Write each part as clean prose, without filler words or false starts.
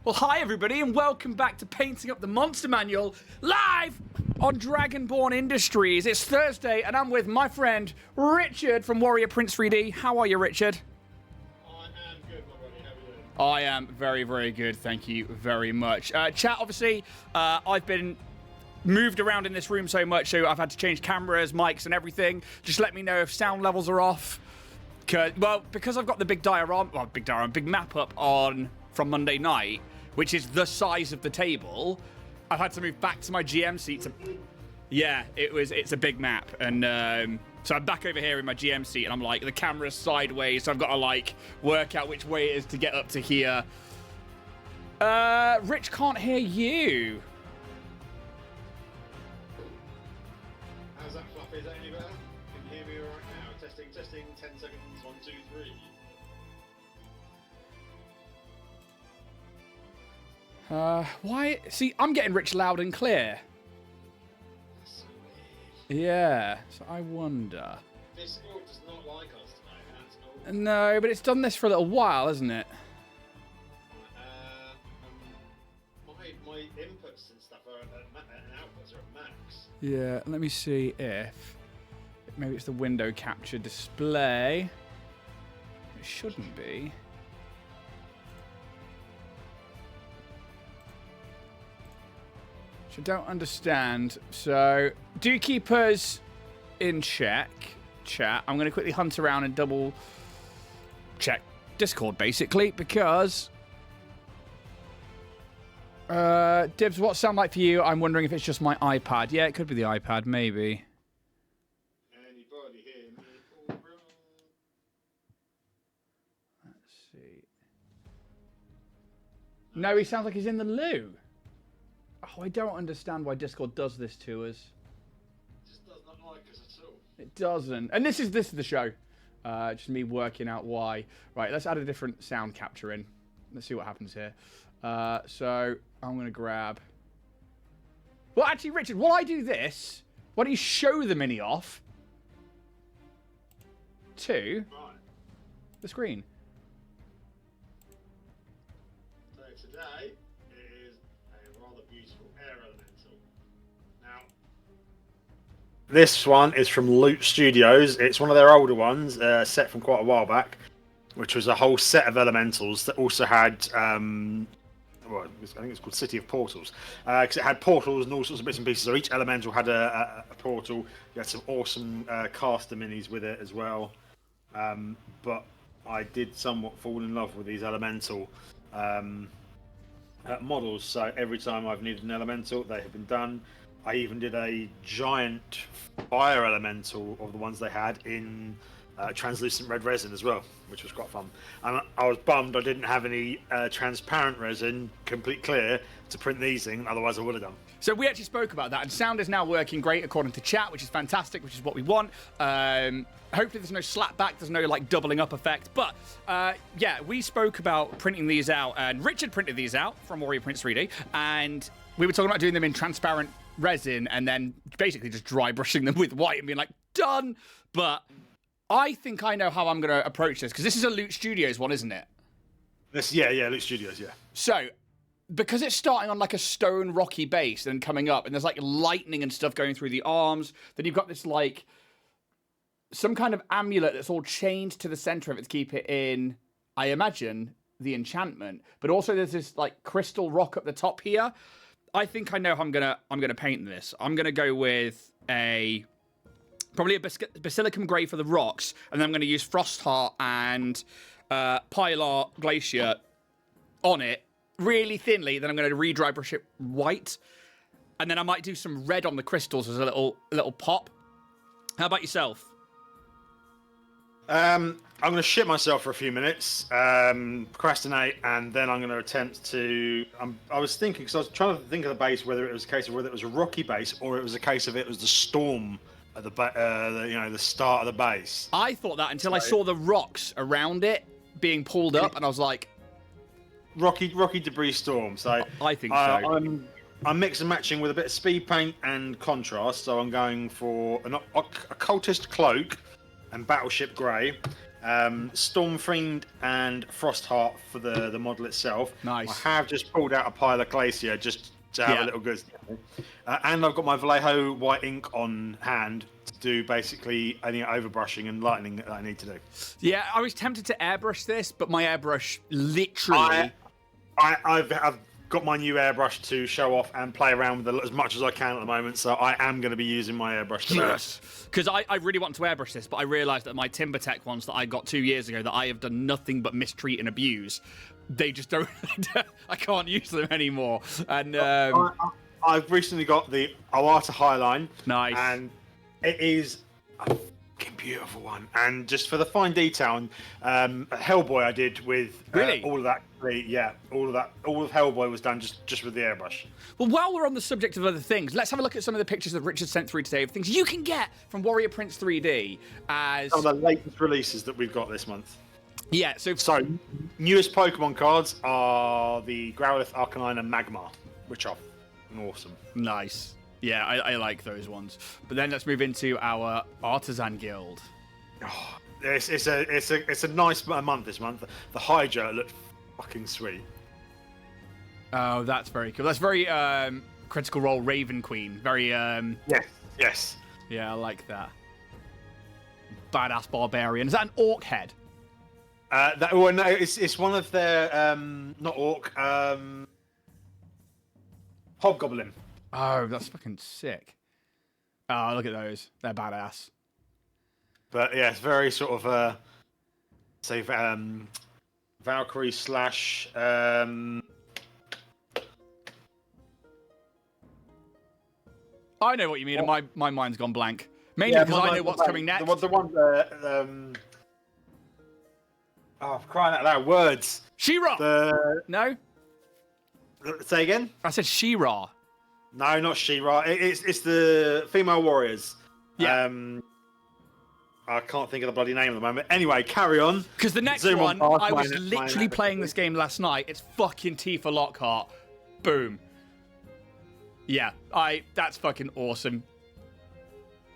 Well, hi everybody, and welcome back to Painting Up the Monster Manual, live on Dragonborn Industries. It's Thursday, and I'm with my friend Richard from Warrior Prince 3D. How are you, Richard? I am good, my buddy. How are you doing? I am very, very good. Thank you very much. Chat, obviously, I've been moved around in this room so much, so I've had to change cameras, mics, and everything. Just let me know if sound levels are off. Because I've got the big map up on from Monday night, which is the size of the table, I've had to move back to my GM seat. Yeah, it's a big map, and so I'm back over here in my GM seat, and I'm like, the camera's sideways, so I've got to like work out which way it is to get up to here. Rich can't hear you. How's that, Fluffy? Is that any better? Can you hear me all right now? Testing, 10 seconds, 1, 2, 3. Why? See, I'm getting Rich loud and clear. That's so weird. Yeah, so I wonder. Discord does not like us today, that's all. No, but it's done this for a little while, hasn't it? My inputs and stuff are and outputs are at max. Yeah, let me see if maybe it's the window capture display. It shouldn't be. Which I don't understand. So, do keep us in check, chat. I'm going to quickly hunt around and double check Discord, basically, because Dibs, what's sound like for you? I'm wondering if it's just my iPad. Yeah, it could be the iPad, maybe. Anybody hear me? All right. Let's see. No, he sounds like he's in the loo. Oh, I don't understand why Discord does this to us. It just does not like us at all. It doesn't. And this is the show. Just me working out why. Right, let's add a different sound capture in. Let's see what happens here. So I'm going to grab... Well, actually, Richard, while I do this, why don't you show the mini off to the screen? So today is a rather beautiful air elemental. Now, this one is from Loot Studios. It's one of their older ones, set from quite a while back, which was a whole set of elementals that also had, I think it's called City of Portals, because it had portals and all sorts of bits and pieces. So each elemental had a portal. You had some awesome caster minis with it as well. But I did somewhat fall in love with these elemental models. So every time I've needed an elemental, they have been done. I even did a giant fire elemental of the ones they had in translucent red resin as well, which was quite fun. And I was bummed I didn't have any transparent resin, complete clear, to print these in, otherwise I would have done. So we actually spoke about that, and sound is now working great according to chat, which is fantastic, which is what we want. Hopefully there's no slap back, there's no like doubling up effect. But yeah, we spoke about printing these out, and Richard printed these out from Warrior Prince 3D, and we were talking about doing them in transparent resin and then basically just dry brushing them with white and being like, done. But I think I know how I'm going to approach this, because this is a Loot Studios one, isn't it? Yeah, Loot Studios, yeah. So, because it's starting on like a stone rocky base and coming up, and there's like lightning and stuff going through the arms, then you've got this like some kind of amulet that's all chained to the center of it to keep it in, I imagine, the enchantment. But also there's this like crystal rock at the top here. I think I know how I'm gonna paint this. I'm gonna go with probably a Basilicum Grey for the rocks, and then I'm going to use Frostheart and Pilar Glacier on it really thinly. Then I'm going to re-dry brush it white, and then I might do some red on the crystals as a little pop. How about yourself? I'm going to shit myself for a few minutes, procrastinate, and then I'm going to attempt to... I was thinking, because I was trying to think of the base, whether it was a case of whether it was a rocky base or it was a case of it was the storm at the start of the base. I thought that until I saw the rocks around it being pulled up, and I was like, rocky debris storm. So I think so. I'm mix and matching with a bit of speed paint and contrast. So I'm going for an occultist cloak and battleship grey, Stormfiend and Frostheart for the model itself. Nice. I have just pulled out a pile of Glacier just to have a little good. And I've got my Vallejo white ink on hand to do basically any overbrushing and lightning that I need to do. Yeah, I was tempted to airbrush this, but my airbrush literally... I've got my new airbrush to show off and play around with as much as I can at the moment, so I am going to be using my airbrush today. Yes, because I really want to airbrush this, but I realised that my TimberTech ones that I got 2 years ago that I have done nothing but mistreat and abuse, they just don't... I can't use them anymore. And I've recently got the Awata Highline. Nice. And it is a fucking beautiful one. And just for the fine detail, Hellboy I did with really? All of that. Yeah, all of Hellboy was done just with the airbrush. Well, while we're on the subject of other things, let's have a look at some of the pictures that Richard sent through today of things you can get from Warrior Prince 3D as... Some of the latest releases that we've got this month. Yeah, so newest Pokemon cards are the Growlithe, Arcanine, and Magmar, which are awesome. Nice. Yeah, I like those ones. But then let's move into our Artisan Guild. Oh, it's a nice month this month. The Hydra looked fucking sweet. Oh, that's very cool. That's very Critical Role Raven Queen. Very Yes. Yeah, I like that. Badass barbarian. Is that an orc head? No, it's one of their not orc, hobgoblin. Oh, that's fucking sick. Oh, look at those. They're badass. But yeah, it's very sort of say Valkyrie slash I know what you mean, and my mind's gone blank. Mainly because I know what's coming next. The one oh, crying out loud, words. She-Ra! No? Say again? I said She-Ra. No, not She-Ra. It's the female warriors. Yeah. I can't think of the bloody name at the moment. Anyway, carry on. Because the next one, I was literally playing this game last night. It's fucking Tifa Lockhart. Boom. Yeah, that's fucking awesome.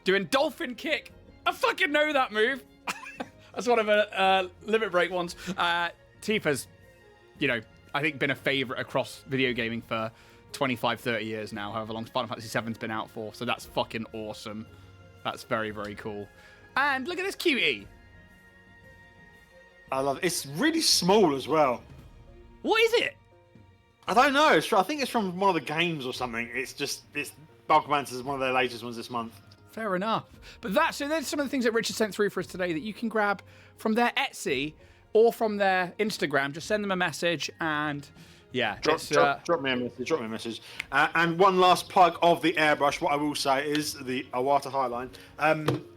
Doing Dolphin Kick. I fucking know that move. That's one of the Limit Break ones. Tifa's, I think been a favourite across video gaming for 25, 30 years now, however long Final Fantasy VII's been out for. So that's fucking awesome. That's very, very cool. And look at this cutie. I love it. It's really small as well. What is it? I don't know. I think it's from one of the games or something. It's Bulkmancer is one of their latest ones this month. Fair enough. But so there's some of the things that Richard sent through for us today that you can grab from their Etsy or from their Instagram. Just send them a message and yeah. Drop me a message. And one last plug of the airbrush. What I will say is the Awata Highline.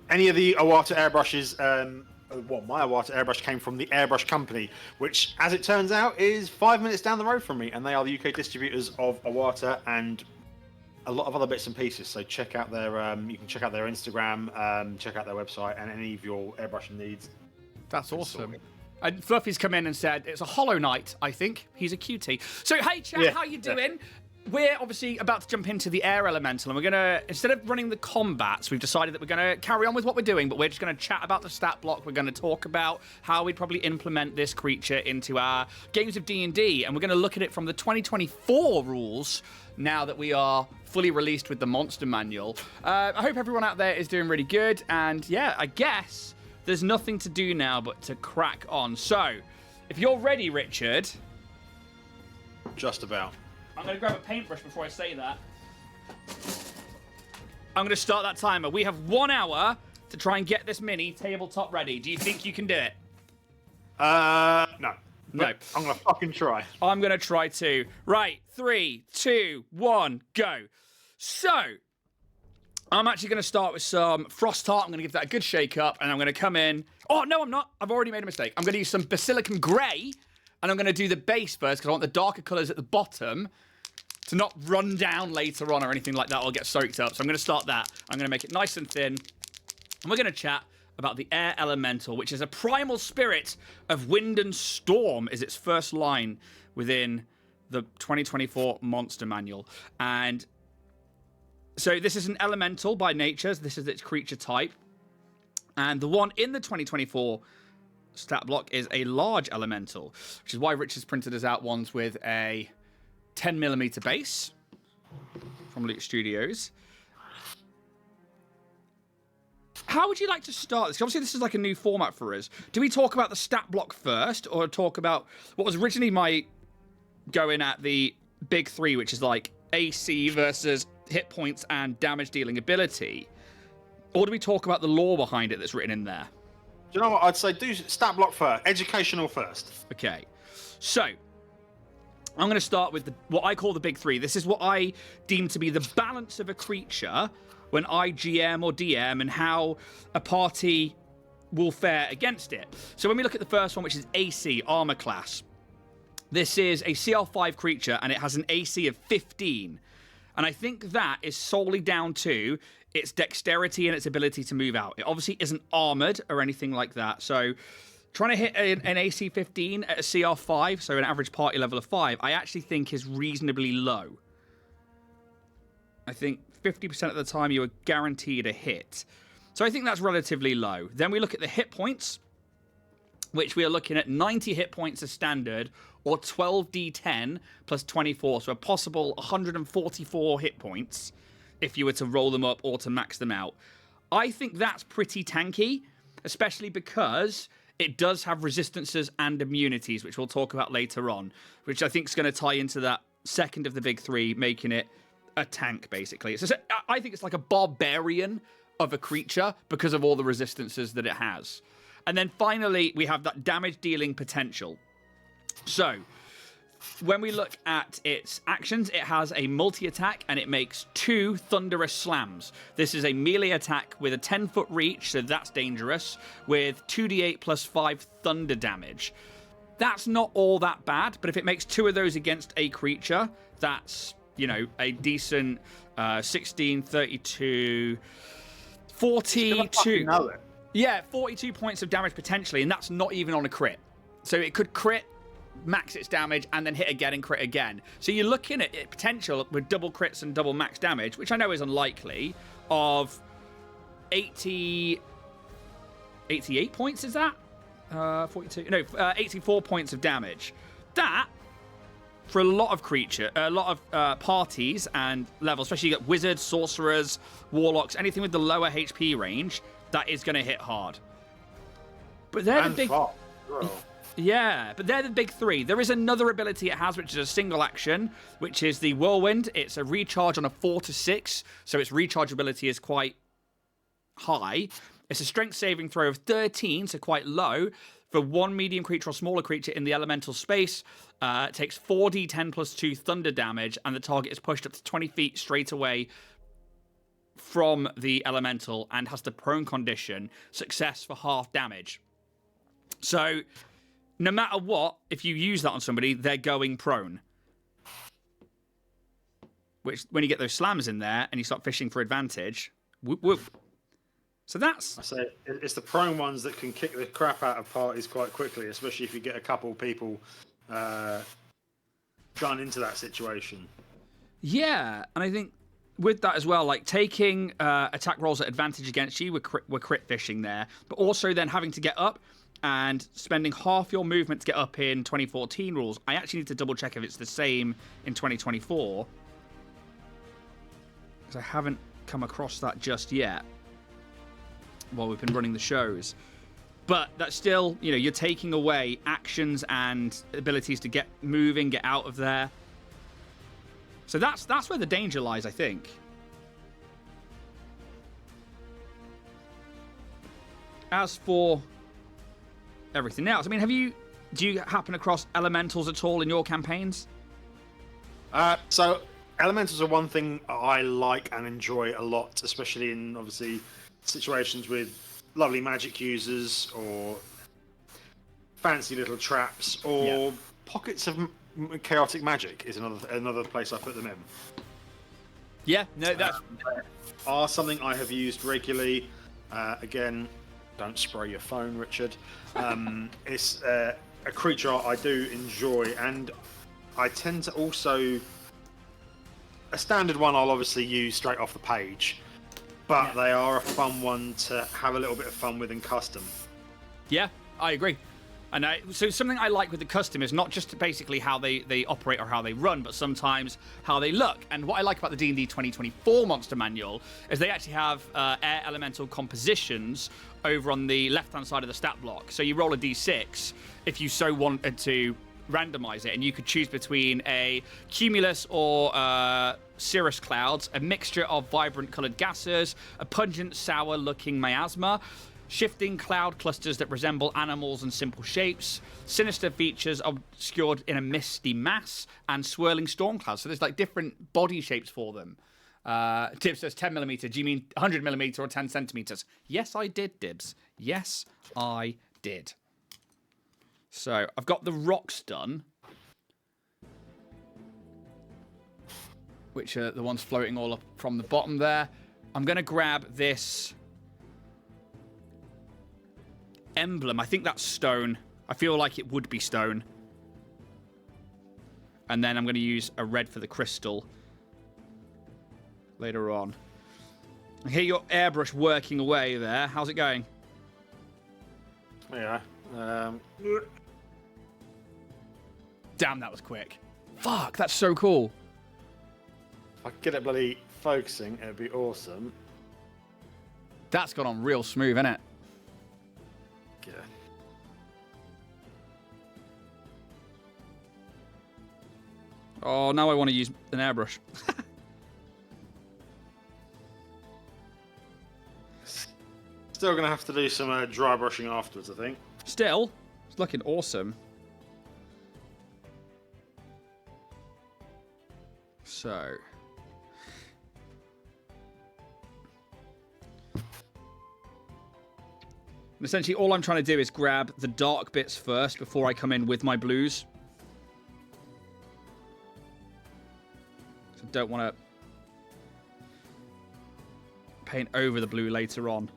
Any of the Awata airbrushes, my Awata airbrush came from the Airbrush Company, which, as it turns out, is 5 minutes down the road from me, and they are the UK distributors of Awata and a lot of other bits and pieces. So check out their, you can check out their Instagram, check out their website, and any of your airbrushing needs. That's awesome. And Fluffy's come in and said it's a Hollow Knight. I think he's a cutie. So hey, chat, how you doing? Yeah. We're obviously about to jump into the air elemental, and we're gonna, instead of running the combats, we've decided that we're gonna carry on with what we're doing, but we're just gonna chat about the stat block. We're gonna talk about how we'd probably implement this creature into our games of D&D, and we're gonna look at it from the 2024 rules now that we are fully released with the monster manual. I hope everyone out there is doing really good, and yeah, I guess there's nothing to do now but to crack on. So, if you're ready, Richard. Just about. I'm going to grab a paintbrush before I say that. I'm going to start that timer. We have 1 hour to try and get this mini tabletop ready. Do you think you can do it? No. No. I'm going to fucking try. I'm going to try too. Right, 3, 2, 1, go. So, I'm actually going to start with some Frostheart. I'm going to give that a good shake up, and I'm going to come in. Oh, no, I'm not. I've already made a mistake. I'm going to use some Basilicum Grey, and I'm going to do the base first because I want the darker colours at the bottom to not run down later on or anything like that or get soaked up. So I'm going to start that. I'm going to make it nice and thin. And we're going to chat about the Air Elemental, which is a primal spirit of wind and storm, is its first line within the 2024 Monster Manual. And so this is an elemental by nature. This is its creature type. And the one in the 2024 stat block is a large elemental, which is why Richard's printed us out ones with a 10mm base from Loot Studios. How would you like to start this? Obviously, this is like a new format for us. Do we talk about the stat block first, or talk about what was originally my going at the big three, which is like AC versus hit points and damage dealing ability? Or do we talk about the lore behind it that's written in there? Do you know what? I'd say do stat block first. Educational first. Okay. So, I'm going to start with what I call the big three. This is what I deem to be the balance of a creature when I GM or DM, and how a party will fare against it. So when we look at the first one, which is AC, Armor Class, this is a CL5 creature, and it has an AC of 15. And I think that is solely down to its dexterity and its ability to move out. It obviously isn't armored or anything like that. So trying to hit an AC 15 at a CR5, so an average party level of 5, I actually think is reasonably low. I think 50% of the time you are guaranteed a hit. So I think that's relatively low. Then we look at the hit points, which we are looking at 90 hit points as standard, or 12d10 plus 24, so a possible 144 hit points if you were to roll them up or to max them out. I think that's pretty tanky, especially because it does have resistances and immunities, which we'll talk about later on, which I think is going to tie into that second of the big three, making it a tank, basically. So I think it's like a barbarian of a creature because of all the resistances that it has. And then finally, we have that damage dealing potential. So when we look at its actions, it has a multi-attack, and it makes 2 thunderous slams. This is a melee attack with a 10-foot reach, so that's dangerous, with 2d8 plus 5 thunder damage. That's not all that bad, but if it makes 2 of those against a creature, that's, you know, a decent 16, 32, 42. Yeah, 42 points of damage potentially, and that's not even on a crit. So it could crit, max its damage, and then hit again and crit again. So you're looking at it potential with double crits and double max damage, which I know is unlikely, of 88 points, is that? 42? No, 84 points of damage. That, for a lot of parties and levels, especially you get wizards, sorcerers, warlocks, anything with the lower HP range, that is going to hit hard. But they're the big... Yeah, but they're the big three. There is another ability it has, which is a single action, which is the Whirlwind. It's a recharge on a 4 to 6, so its rechargeability is quite high. It's a strength saving throw of 13, so quite low. For one medium creature or smaller creature in the elemental space, it takes 4d10 plus 2 thunder damage, and the target is pushed up to 20 feet straight away from the elemental and has the prone condition, success for half damage. So no matter what, if you use that on somebody, they're going prone. Which, when you get those slams in there and you start fishing for advantage, whoop whoop. So that's... I say, it's the prone ones that can kick the crap out of parties quite quickly, especially if you get a couple people done into that situation. Yeah, and I think with that as well, like taking attack rolls at advantage against you, we're crit fishing there, but also then having to get up and spending half your movement to get up in 2014 rules. I actually need to double check if it's the same in 2024, because I haven't come across that just yet while we've been running the shows. But that's still, you know, you're taking away actions and abilities to get moving, get out of there. So that's where the danger lies, I think. As for everything else, I mean, do you happen across elementals at all in your campaigns? So elementals are one thing I like and enjoy a lot, especially in obviously situations with lovely magic users or fancy little traps or pockets of chaotic magic is another place I put them in. Yeah, no, that's are something I have used regularly. Again, don't spray your phone, Richard. It's a creature I do enjoy, and I tend to also... A standard one I'll obviously use straight off the page, but they are a fun one to have a little bit of fun with in custom. Yeah, I agree. And so something I like with the custom is not just basically how they operate or how they run, but sometimes how they look. And what I like about the D&D 2024 Monster Manual is they actually have air elemental compositions over on the left-hand side of the stat block. So you roll a d6 if you so wanted to randomize it, and you could choose between a cumulus or cirrus clouds, a mixture of vibrant colored gases, a pungent, sour-looking miasma, shifting cloud clusters that resemble animals and simple shapes, sinister features obscured in a misty mass, and swirling storm clouds. So there's like different body shapes for them. Dibs says 10 millimeter. Do you mean 100 millimeter or 10 centimeters? Yes, I did, Dibs. Yes, I did. So I've got the rocks done, which are the ones floating all up from the bottom there. I'm going to grab this emblem. I think that's stone. I feel like it would be stone. And then I'm going to use a red for the crystal later on. I hear your airbrush working away there. How's it going? Yeah. Damn, that was quick. Fuck, that's so cool. If I could get it bloody focusing, it'd be awesome. That's gone on real smooth, isn't it? Yeah. Oh, now I want to use an airbrush. Still gonna have to do some dry brushing afterwards, I think. Still, it's looking awesome. So. And essentially, all I'm trying to do is grab the dark bits first before I come in with my blues. So I don't want to paint over the blue later on.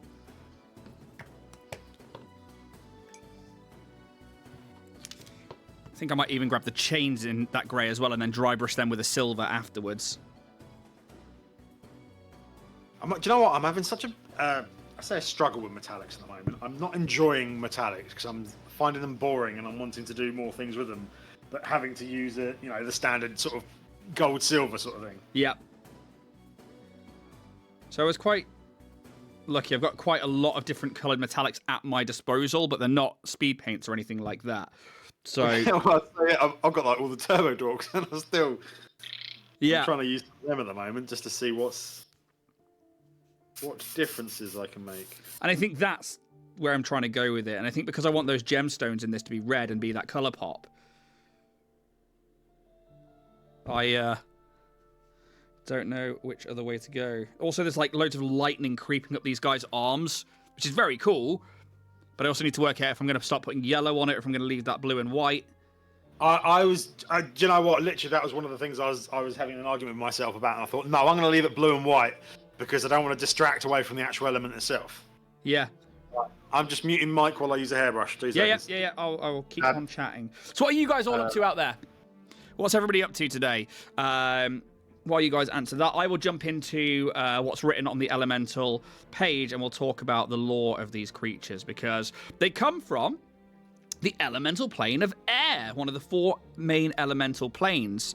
I think I might even grab the chains in that grey as well and then dry brush them with a silver afterwards. Do you know what? I'm having such a... I say a struggle with metallics at the moment. I'm not enjoying metallics because I'm finding them boring and I'm wanting to do more things with them, but having to use the standard sort of gold silver sort of thing. Yep. So I was quite lucky. I've got quite a lot of different coloured metallics at my disposal, but they're not speed paints or anything like that. So I've got like all the turbo dorks and I'm trying to use them at the moment just to see what differences I can make. And I think that's where I'm trying to go with it. And I think because I want those gemstones in this to be red and be that colour pop, I don't know which other way to go. Also, there's like loads of lightning creeping up these guys' arms, which is very cool. But I also need to work out if I'm going to start putting yellow on it or if I'm going to leave that blue and white. Do you know what? Literally, that was one of the things I was having an argument with myself about. And I thought, no, I'm going to leave it blue and white because I don't want to distract away from the actual element itself. Yeah. I'm just muting Mike while I use a hairbrush. Yeah. I'll keep on chatting. So what are you guys all up to out there? What's everybody up to today? While you guys answer that, I will jump into what's written on the elemental page and we'll talk about the lore of these creatures because they come from the elemental plane of air, one of the 4 main elemental planes,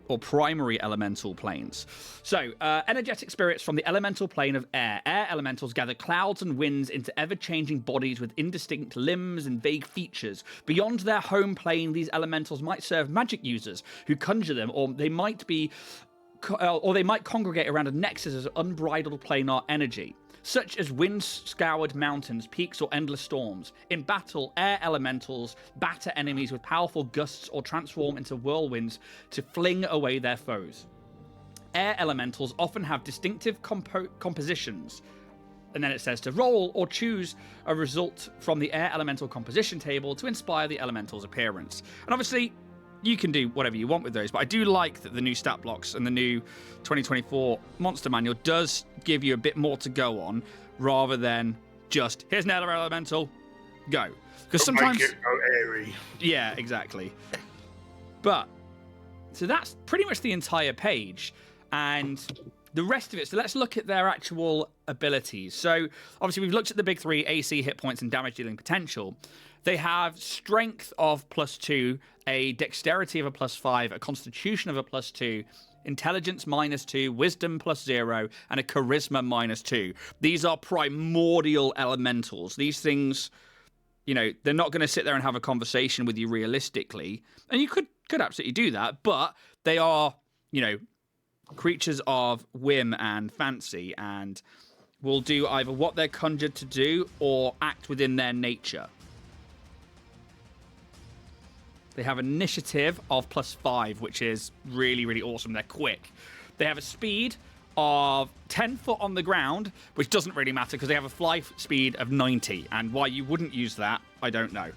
or primary elemental planes. So, energetic spirits from the elemental plane of air. Air elementals gather clouds and winds into ever-changing bodies with indistinct limbs and vague features. Beyond their home plane, these elementals might serve magic users who conjure them, or they might congregate around a nexus of unbridled planar energy, such as wind-scoured mountains, peaks, or endless storms. In battle, air elementals batter enemies with powerful gusts or transform into whirlwinds to fling away their foes. Air elementals often have distinctive compositions. And then it says to roll or choose a result from the air elemental composition table to inspire the elemental's appearance. And obviously, you can do whatever you want with those, but I do like that the new stat blocks and the new 2024 Monster Manual does give you a bit more to go on, rather than just, here's an air elemental, go. Because sometimes... Make it go airy. Yeah, exactly. But, so that's pretty much the entire page, and the rest of it, so let's look at their actual abilities. So obviously we've looked at the big three: AC, hit points, and damage dealing potential. They have strength of +2, a dexterity of a +5, a constitution of a +2, intelligence -2, wisdom +0, and a charisma -2. These are primordial elementals. These things, you know, they're not going to sit there and have a conversation with you realistically. And you could absolutely do that, but they are, you know, creatures of whim and fancy, and will do either what they're conjured to do or act within their nature. They have initiative of +5, which is really, really awesome. They're quick. They have a speed of 10 foot on the ground, which doesn't really matter because they have a fly speed of 90. And why you wouldn't use that, I don't know.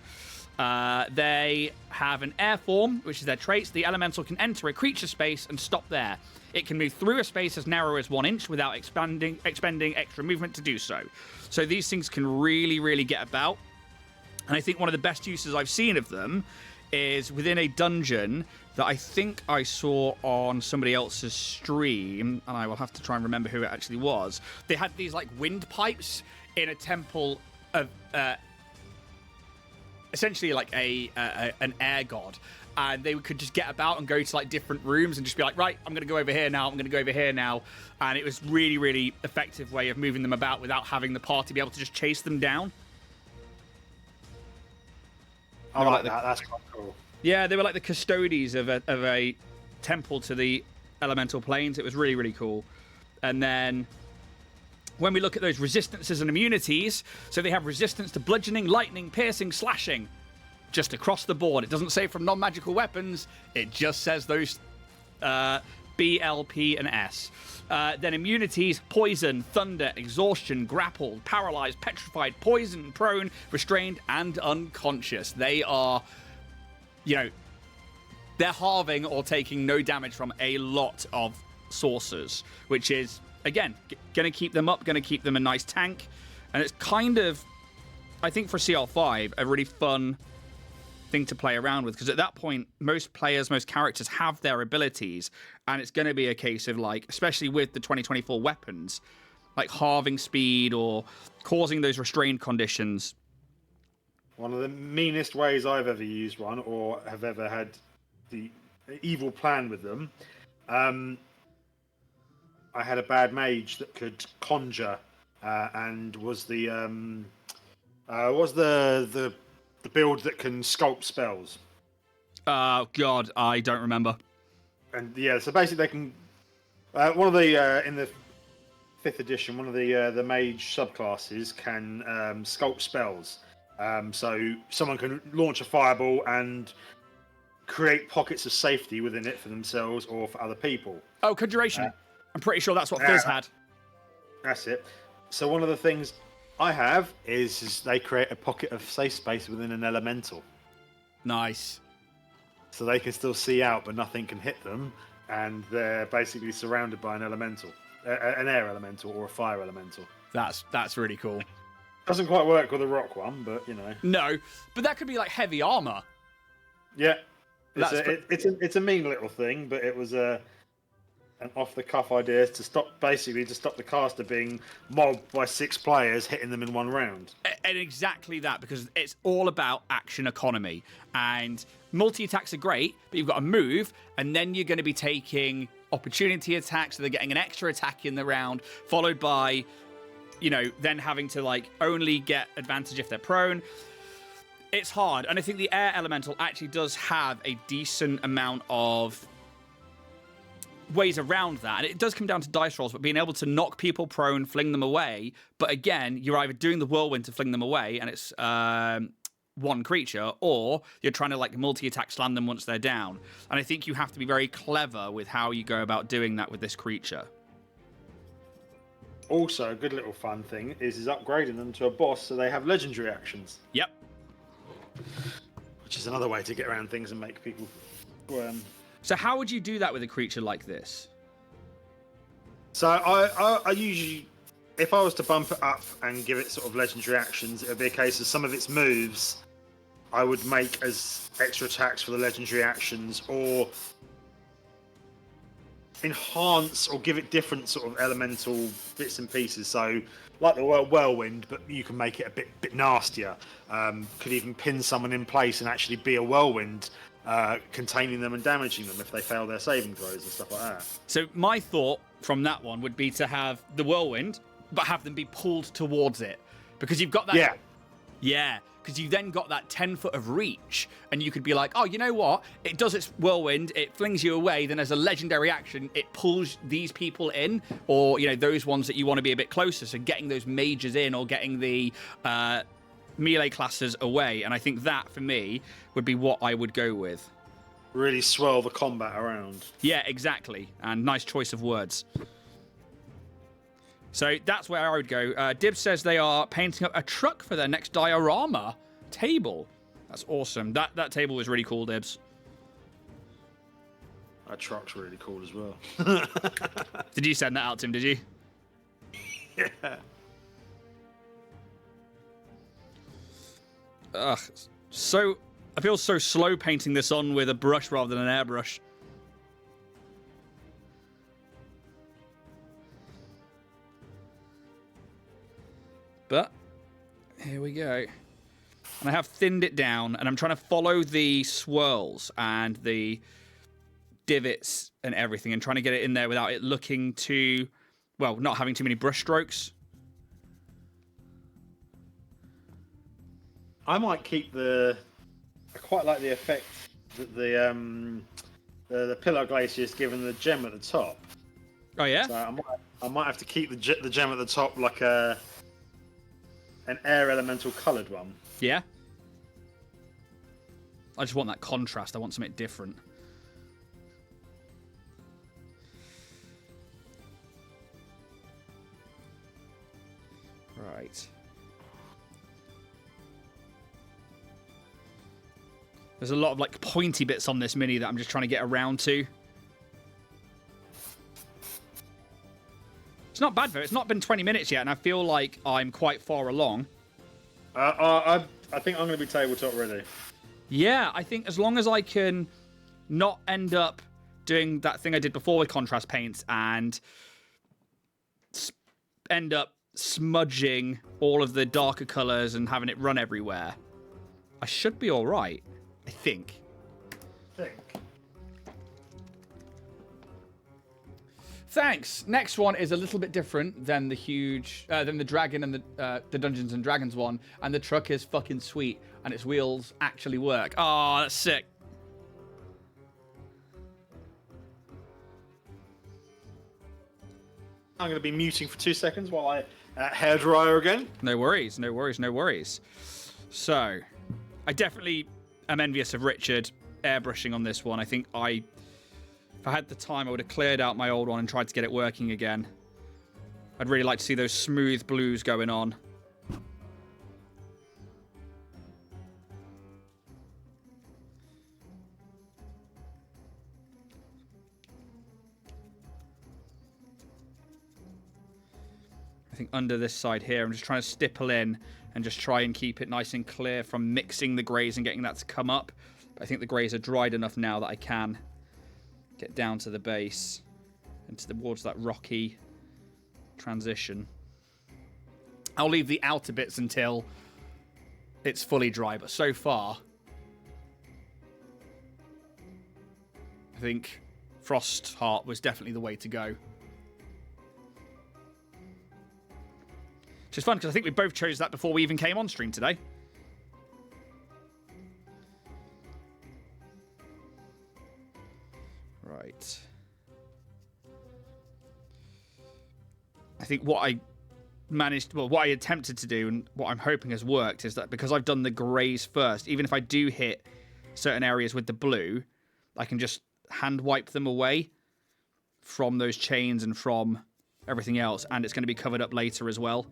They have an air form, which is their traits. The elemental can enter a creature space and stop there. It can move through a space as narrow as 1 inch without expending extra movement to do so. So these things can really, really get about. And I think one of the best uses I've seen of them is within a dungeon that I think I saw on somebody else's stream, and I will have to try and remember who it actually was. They had these like windpipes in a temple of essentially like an air god, and they could just get about and go to like different rooms and just be like, right, I'm going to go over here now, I'm going to go over here now. And it was really, really effective way of moving them about without having the party be able to just chase them down. I like that. That's quite cool. Yeah, they were like the custodies of a temple to the elemental planes. It was really, really cool. And then when we look at those resistances and immunities, so they have resistance to bludgeoning, lightning, piercing, slashing, just across the board. It doesn't say from non-magical weapons. It just says those B, L, P, and S. Then immunities: poison, thunder, exhaustion, grappled, paralyzed, petrified, poisoned, prone, restrained, and unconscious. They are, you know, they're halving or taking no damage from a lot of sources, which is, again, going to keep them up, going to keep them a nice tank. And it's kind of, I think for CL5, a really fun thing to play around with, because at that point most players, most characters have their abilities, and it's going to be a case of like, especially with the 2024 weapons, like halving speed or causing those restrained conditions. One of the meanest ways I've ever used one, or have ever had the evil plan with them, I had a bad mage that could conjure, and was the build that can sculpt spells. Oh God, I don't remember. And yeah, so basically they can. One of the in the 5th edition, one of the mage subclasses can sculpt spells. So someone can launch a fireball and create pockets of safety within it for themselves or for other people. Oh, conjuration. I'm pretty sure that's what Fizz had. That's it. So one of the things I have is they create a pocket of safe space within an elemental. Nice. So they can still see out, but nothing can hit them, and they're basically surrounded by an elemental, an air elemental or a fire elemental. That's really cool. Doesn't quite work with a rock one, but you know. No, but that could be like heavy armor. Yeah, it's a mean little thing, but it was an off-the-cuff idea to stop the caster being mobbed by 6 players hitting them in one round. And exactly that, because it's all about action economy. And multi-attacks are great, but you've got to move, and then you're going to be taking opportunity attacks, so they're getting an extra attack in the round, followed by, you know, then having to like only get advantage if they're prone. It's hard, and I think the air elemental actually does have a decent amount of ways around that, and it does come down to dice rolls, but being able to knock people prone, fling them away. But again, you're either doing the whirlwind to fling them away, and it's one creature, or you're trying to like multi-attack slam them once they're down. And I think you have to be very clever with how you go about doing that with this creature. Also, a good little fun thing is upgrading them to a boss so they have legendary actions. Yep. Which is another way to get around things and make people So how would you do that with a creature like this? So I usually, if I was to bump it up and give it sort of legendary actions, it would be a case of some of its moves I would make as extra attacks for the legendary actions, or enhance or give it different sort of elemental bits and pieces. So, like the whirlwind, but you can make it a bit nastier. Could even pin someone in place and actually be a whirlwind, containing them and damaging them if they fail their saving throws and stuff like that. So my thought from that one would be to have the whirlwind, but have them be pulled towards it, because you've got that. Yeah, because you then got that 10 foot of reach, and you could be like, oh, you know what? It does its whirlwind, it flings you away, then as a legendary action, it pulls these people in, or, you know, those ones that you want to be a bit closer, so getting those mages in, or getting the melee classes away, and I think that, for me, would be what I would go with. Really swirl the combat around. Yeah, exactly, and nice choice of words. So that's where I would go. Dibs says they are painting up a truck for their next diorama table. That's awesome. That table was really cool, Dibs. That truck's really cool as well. Did you send that out to him, did you? Yeah. Ugh. So, I feel so slow painting this on with a brush rather than an airbrush. But here we go. And I have thinned it down, and I'm trying to follow the swirls and the divots and everything, and trying to get it in there without it looking too, well, not having too many brush strokes. I might keep I quite like the effect that the pillar glacier is given the gem at the top. Oh yeah. So I might have to keep the gem at the top like an air elemental coloured one. Yeah. I just want that contrast. I want something different. Right. There's a lot of like pointy bits on this mini that I'm just trying to get around to. It's not bad though. It's not been 20 minutes yet, and I feel like I'm quite far along. I think I'm going to be tabletop ready. Yeah, I think as long as I can not end up doing that thing I did before with contrast paints and end up smudging all of the darker colours and having it run everywhere, I should be all right. I think. Thanks. Next one is a little bit different than the dragon and the Dungeons and Dragons one, and the truck is fucking sweet, and its wheels actually work. Oh, that's sick. I'm going to be muting for 2 seconds while I hairdryer again. No worries, no worries, no worries. So, I definitely am envious of Richard airbrushing on this one. I think if I had the time, I would have cleared out my old one and tried to get it working again. I'd really like to see those smooth blues going on. I think under this side here, I'm just trying to stipple in and just try and keep it nice and clear from mixing the greys and getting that to come up. But I think the greys are dried enough now that I can get down to the base and towards that rocky transition. I'll leave the outer bits until it's fully dry, but so far I think Frostheart was definitely the way to go. Which is fun because I think we both chose that before we even came on stream today. Right. I think what I attempted to do and what I'm hoping has worked is that because I've done the greys first, even if I do hit certain areas with the blue, I can just hand wipe them away from those chains and from everything else, and it's going to be covered up later as well.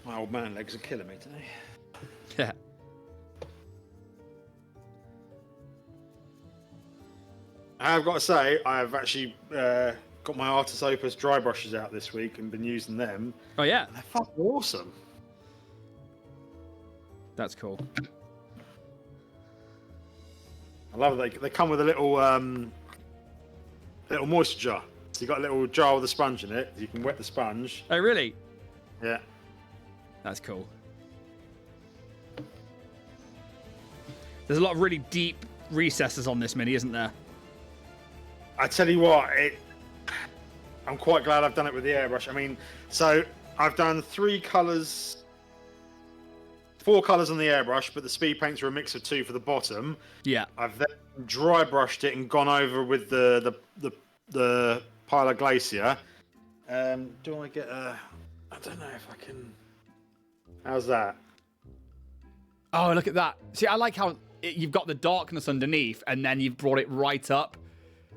My old man legs are killing me today. Yeah. I've got to say, I've actually got my Artis Opus dry brushes out this week and been using them. Oh, yeah. And they're fucking awesome. That's cool. I love it. They come with a little little moisture jar. So you got a little jar with a sponge in it. You can wet the sponge. Oh, really? Yeah. That's cool. There's a lot of really deep recesses on this mini, isn't there? I tell you what, I'm quite glad I've done it with the airbrush. I mean, so I've done 4 colours on the airbrush, but the speed paints are a mix of 2 for the bottom. Yeah. I've then dry brushed it and gone over with the pile of glacier. Do I get a? I don't know if I can. How's that? Oh, look at that. See, I like how you've got the darkness underneath and then you've brought it right up.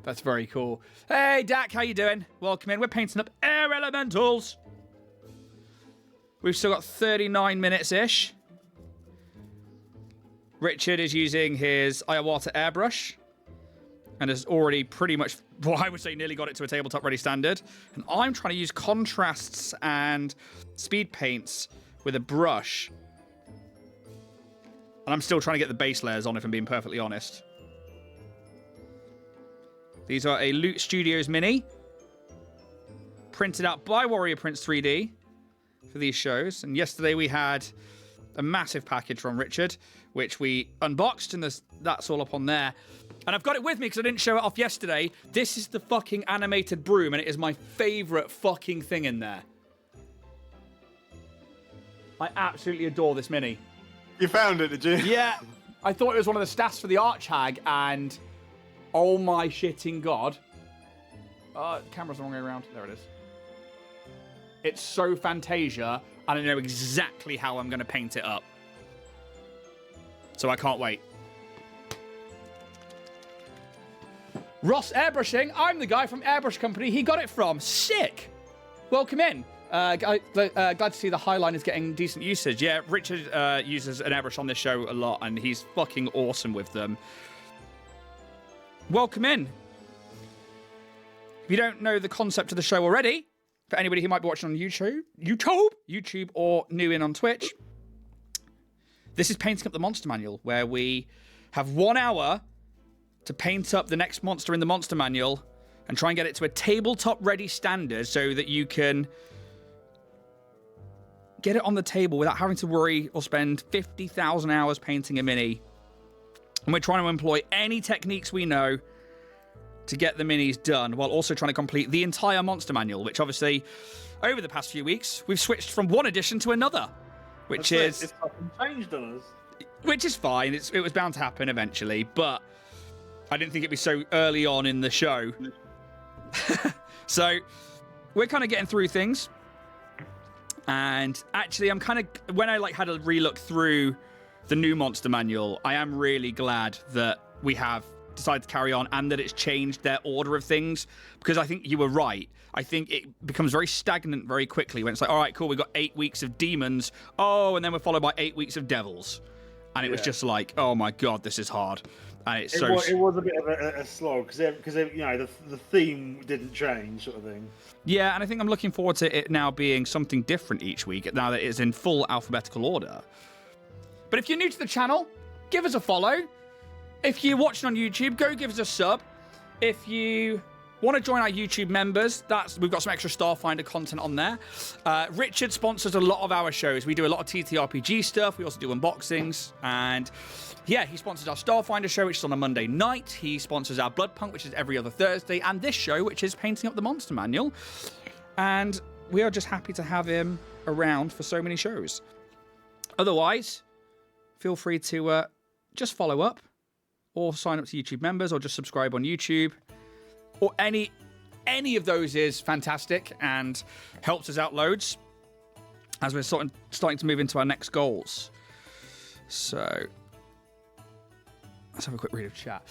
That's very cool. Hey, Dak, how you doing? Welcome in. We're painting up air elementals. We've still got 39 minutes-ish. Richard is using his Iwata airbrush and has already pretty much, well, I would say nearly got it to a tabletop ready standard. And I'm trying to use contrasts and speed paints with a brush. And I'm still trying to get the base layers on, if I'm being perfectly honest. These are a Loot Studios mini. Printed out by Warrior Prints 3D for these shows. And yesterday we had a massive package from Richard, which we unboxed, and that's all up on there. And I've got it with me because I didn't show it off yesterday. This is the fucking animated broom, and it is my favourite fucking thing in there. I absolutely adore this mini. You found it, did you? Yeah, I thought it was one of the stats for the Arch Hag, and oh my shitting god. Camera's the wrong way around. There it is. It's so Fantasia, and I know exactly how I'm going to paint it up. So I can't wait. Ross Airbrushing. I'm the guy from Airbrush Company he got it from. Sick. Welcome in. Glad to see the Highline is getting decent usage. Yeah, Richard uses an airbrush on this show a lot, and he's fucking awesome with them. Welcome in. If you don't know the concept of the show already, for anybody who might be watching on YouTube, or new in on Twitch, this is Painting Up the Monster Manual, where we have 1 hour to paint up the next monster in the Monster Manual and try and get it to a tabletop-ready standard so that you can get it on the table without having to worry or spend 50,000 hours painting a mini. And we're trying to employ any techniques we know to get the minis done, while also trying to complete the entire Monster Manual, which obviously, over the past few weeks, we've switched from one edition to another, which it's fucking changed on us. Which is fine. It was bound to happen eventually, but I didn't think it'd be so early on in the show. So we're kind of getting through things, and actually, I'm kind of, when I had a relook through the new Monster Manual, I am really glad that we have decided to carry on and that it's changed their order of things, because I think you were right. I think it becomes very stagnant very quickly when it's like, all right, cool, we've got 8 weeks of demons. Oh, and then we're followed by 8 weeks of devils. And it was just like, oh my God, this is hard. And it was a bit of a slog because you know the theme didn't change, sort of thing. Yeah, and I think I'm looking forward to it now being something different each week, now that it's in full alphabetical order. But if you're new to the channel, give us a follow. If you're watching on YouTube, go give us a sub. If you want to join our YouTube members, we've got some extra Starfinder content on there. Richard sponsors a lot of our shows. We do a lot of TTRPG stuff. We also do unboxings. And yeah, he sponsors our Starfinder show, which is on a Monday night. He sponsors our Bloodpunk, which is every other Thursday. And this show, which is Painting Up the Monster Manual. And we are just happy to have him around for so many shows. Otherwise, feel free to just follow up, or sign up to YouTube members, or just subscribe on YouTube, or any of those is fantastic and helps us out loads as we're starting to move into our next goals. So let's have a quick read of chat.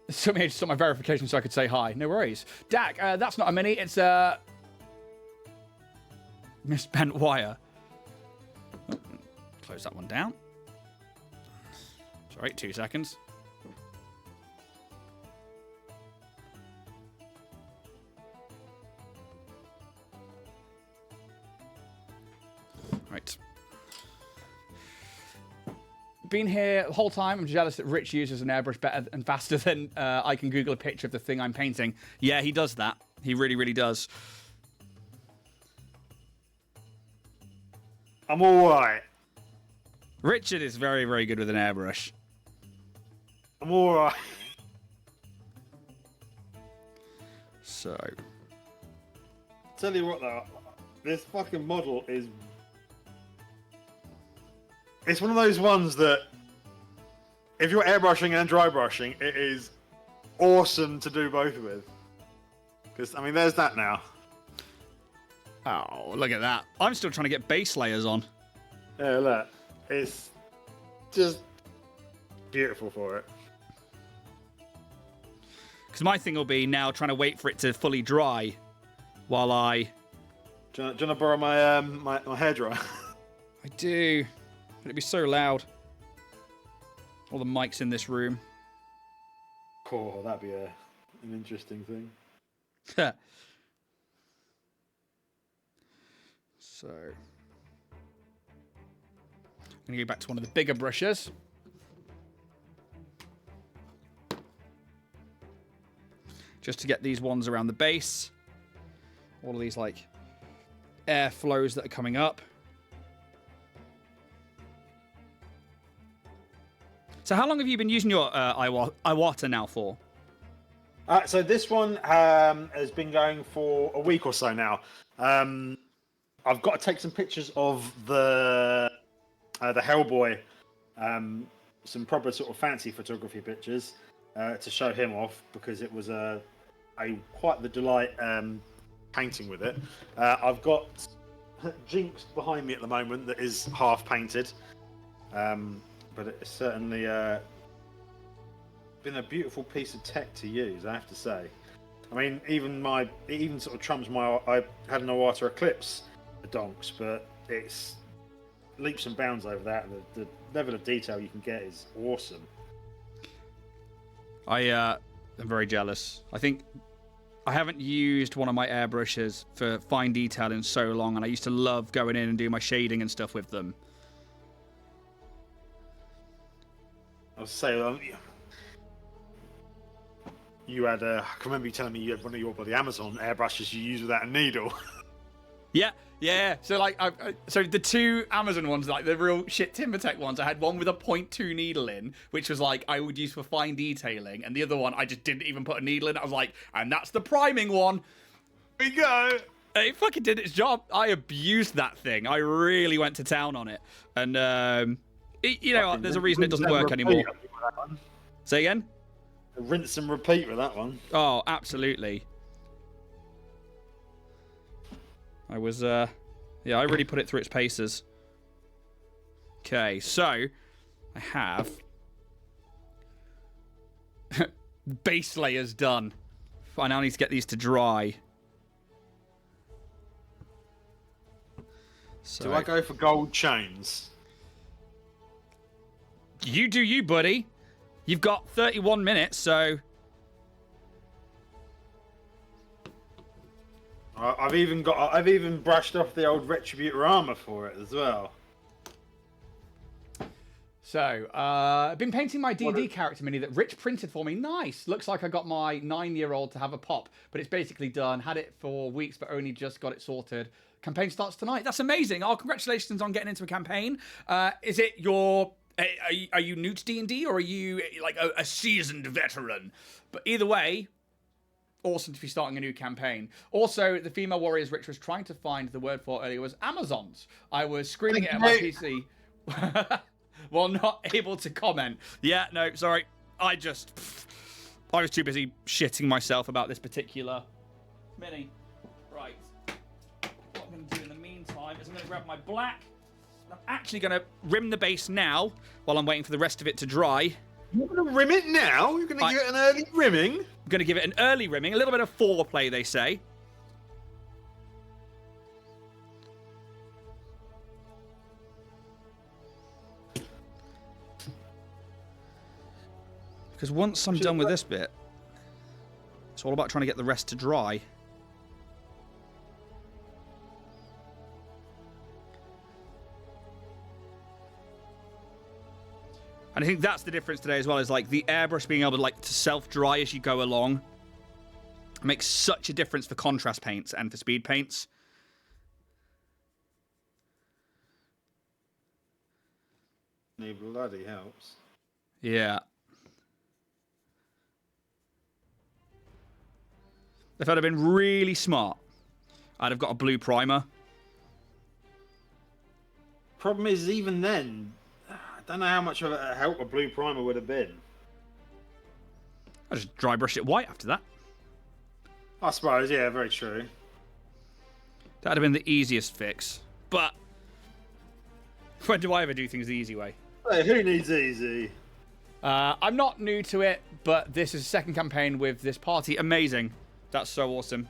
Somebody just on my verification so I could say hi. No worries. Dak, that's not a mini. It's a misbent wire. Close that one down. Sorry, 2 seconds. Right. been here the whole time. I'm jealous that Rich uses an airbrush better and faster than I can Google a picture of the thing I'm painting. Yeah, he does that. He really, really does. I'm all right. Richard is very, very good with an airbrush. I'm all right. So, Tell you what, though, this fucking model is... It's one of those ones that, if you're airbrushing and dry brushing, it is awesome to do both with. Because, I mean, there's that now. oh, look at that. I'm still trying to get base layers on. Yeah, look. It's just beautiful for it. Because my thing will be now trying to wait for it to fully dry while I... Do you want to borrow my my hairdryer? I do. But it'd be so loud. All the mics in this room. Cool, that'd be an interesting thing. So... I'm going to go back to one of the bigger brushes. Just to get these ones around the base. All of these, like, air flows that are coming up. So how long have you been using your Iwata now for? So this one has been going for a week or so now. I've got to take some pictures of the Hellboy, some proper sort of fancy photography pictures to show him off, because it was a quite the delight painting with it. I've got Jinx behind me at the moment that is half painted, but it's certainly been a beautiful piece of tech to use, I have to say. I mean, it even sort of trumps I had an Iwata Eclipse for donks, but it's leaps and bounds over that. The level of detail you can get is awesome. I'm very jealous. I think I haven't used one of my airbrushes for fine detail in so long, and I used to love going in and doing my shading and stuff with them. I was saying, you had I can remember you telling me you had one of your bloody Amazon airbrushes you use without a needle. Yeah. So like, so the two Amazon ones, like the real shit TimberTech ones, I had one with a 0.2 needle in, which was like I would use for fine detailing, and the other one I just didn't even put a needle in. I was like, and that's the priming one. There we go. It fucking did its job. I abused that thing. I really went to town on it, and there's a reason it doesn't work anymore. Say again? Rinse and repeat with that one. Oh, absolutely. I was, I really put it through its paces. Okay, so I have base layers done. I now need to get these to dry. So Do I go for gold chains? You do you, buddy. You've got 31 minutes, so... I've even brushed off the old Retributor armor for it as well. So, I've been painting my D&D character mini that Rich printed for me. Nice. Looks like I got my 9-year-old to have a pop, but it's basically done. Had it for weeks, but only just got it sorted. Campaign starts tonight. That's amazing. Oh, congratulations on getting into a campaign. Is it your... Are you new to D&D, or are you like a seasoned veteran? But either way... awesome to be starting a new campaign. Also, the female warriors Rich was trying to find the word for earlier was Amazons. I was screening it at my PC while not able to comment. Yeah, no, sorry. I was too busy shitting myself about this particular mini. Right. What I'm going to do in the meantime is I'm going to grab my black. I'm actually going to rim the base now while I'm waiting for the rest of it to dry. You're going to rim it now? You're going to give it an early rimming? I'm going to give it an early rimming, a little bit of foreplay, they say. Because once I'm done with this bit, it's all about trying to get the rest to dry. And I think that's the difference today as well, is like the airbrush being able to like to self-dry as you go along. It makes such a difference for contrast paints and for speed paints. It bloody helps. Yeah. If I'd have been really smart, I'd have got a blue primer. Problem is, even then, I don't know how much of a help a blue primer would have been. I just dry brushed it white after that. I suppose, yeah, very true. That'd have been the easiest fix. But when do I ever do things the easy way? Hey, who needs easy? I'm not new to it, but this is a second campaign with this party. Amazing. That's so awesome.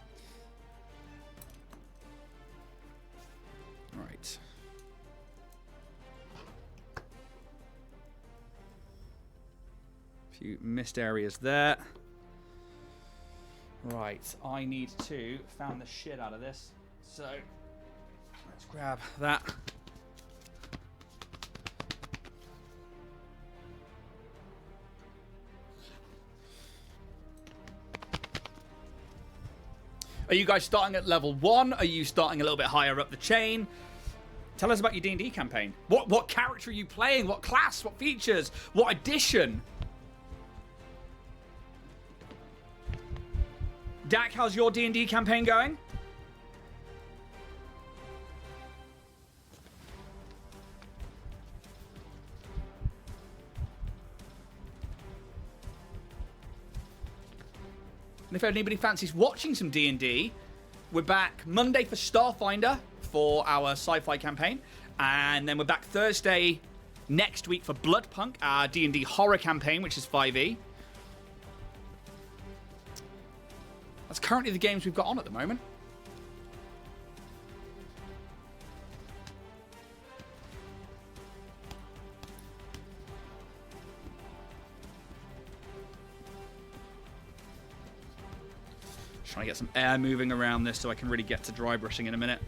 Right. A few missed areas there. Right, I need to fan the shit out of this. So, let's grab that. Are you guys starting at level 1? Are you starting a little bit higher up the chain? Tell us about your D&D campaign. What character are you playing? What class? What features? What edition? Dak, how's your D&D campaign going? And if anybody fancies watching some D&D, we're back Monday for Starfinder for our sci-fi campaign. And then we're back Thursday next week for Bloodpunk, our D&D horror campaign, which is 5e. That's currently the games we've got on at the moment. Just trying to get some air moving around this so I can really get to dry brushing in a minute.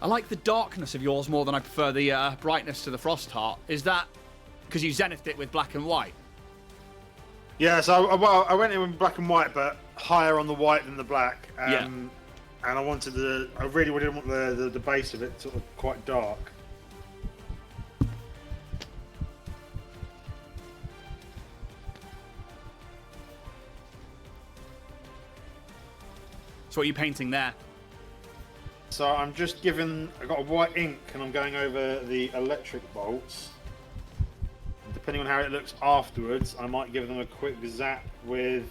I like the darkness of yours more than I prefer the brightness to the Frost Heart. Is that because you zenithed it with black and white? Yeah, so I went in with black and white, but higher on the white than the black. Yeah. And I really didn't want the base of it sort of quite dark. So what are you painting there? So I've got a white ink and I'm going over the electric bolts. Depending on how it looks afterwards, I might give them a quick zap with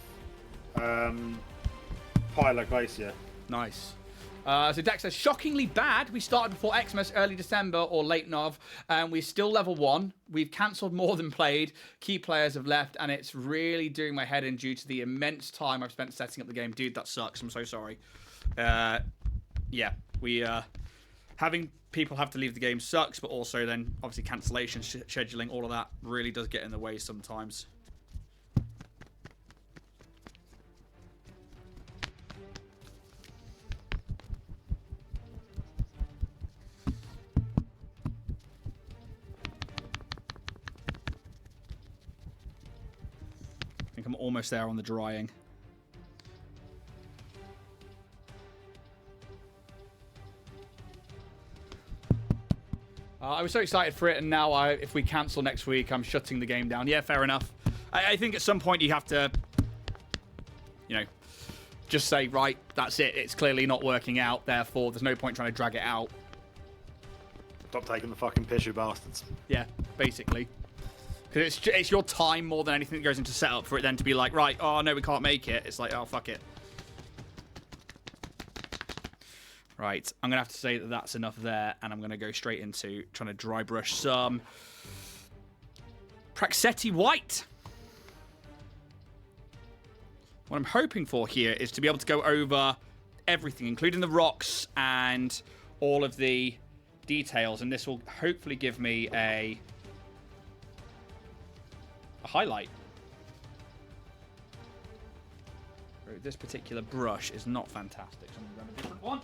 Pyroglacier. Nice. So Dak says, shockingly bad. We started before Xmas, early December or late Nov, and we're still level 1. We've cancelled more than played. Key players have left, and it's really doing my head in due to the immense time I've spent setting up the game. Dude, that sucks. I'm so sorry. Yeah, we having people have to leave the game sucks, but also then obviously cancellation, scheduling, all of that really does get in the way sometimes. I think I'm almost there on the drying. I was so excited for it, and now if we cancel next week, I'm shutting the game down. Yeah, fair enough. I think at some point you have to, just say, right, that's it. It's clearly not working out, therefore there's no point trying to drag it out. Stop taking the fucking piss, you bastards. Yeah, basically. Because it's your time more than anything that goes into setup for it then to be like, right, oh no, we can't make it. It's like, oh, fuck it. Right, I'm going to have to say that that's enough there, and I'm going to go straight into trying to dry brush some Praxetti White. What I'm hoping for here is to be able to go over everything, including the rocks and all of the details, and this will hopefully give me a highlight. This particular brush is not fantastic, so I'm going to grab a different one.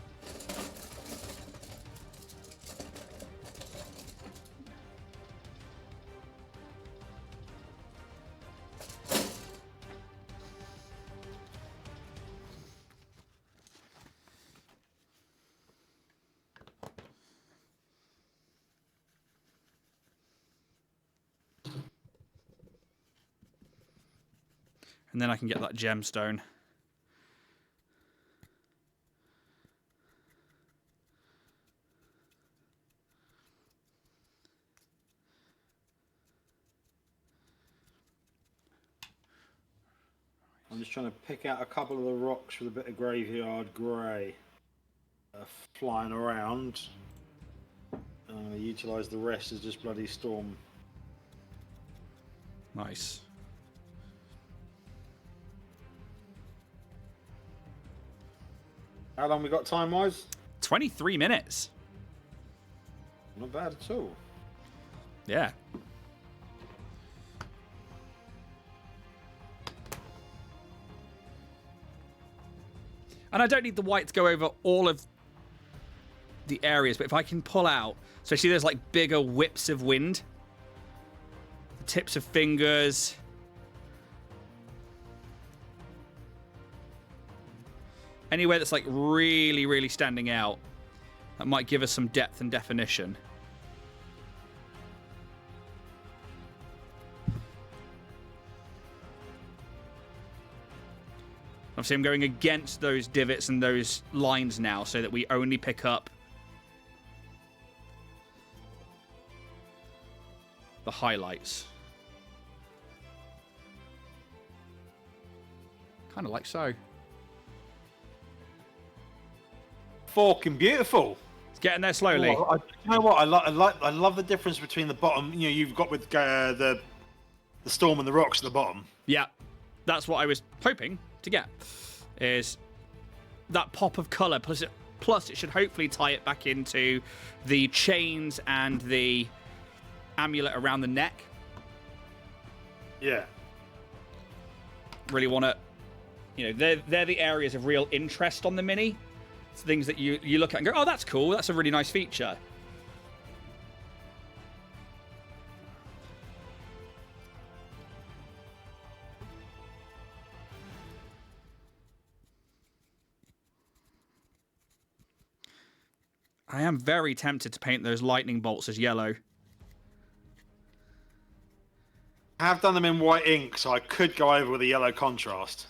And then I can get that gemstone. I'm just trying to pick out a couple of the rocks with a bit of graveyard grey flying around. Utilise the rest as just bloody storm. Nice. How long we got time-wise? 23 minutes. Not bad at all. Yeah. And I don't need the white to go over all of the areas, but if I can pull out, so see there's like bigger whips of wind, the tips of fingers, anywhere that's like really, really standing out, that might give us some depth and definition. Obviously, I'm going against those divots and those lines now so that we only pick up the highlights. Kind of like so. Fucking beautiful. It's getting there slowly. Oh, you know what? I love the difference between the bottom. You know, you've got with the storm and the rocks at the bottom. Yeah, that's what I was hoping to get, is that pop of colour. Plus, it should hopefully tie it back into the chains and the amulet around the neck. Yeah. Really want to, you know, they're the areas of real interest on the Mini. It's things that you look at and go, oh, that's cool. That's a really nice feature. I am very tempted to paint those lightning bolts as yellow. I have done them in white ink, so I could go over with a yellow contrast.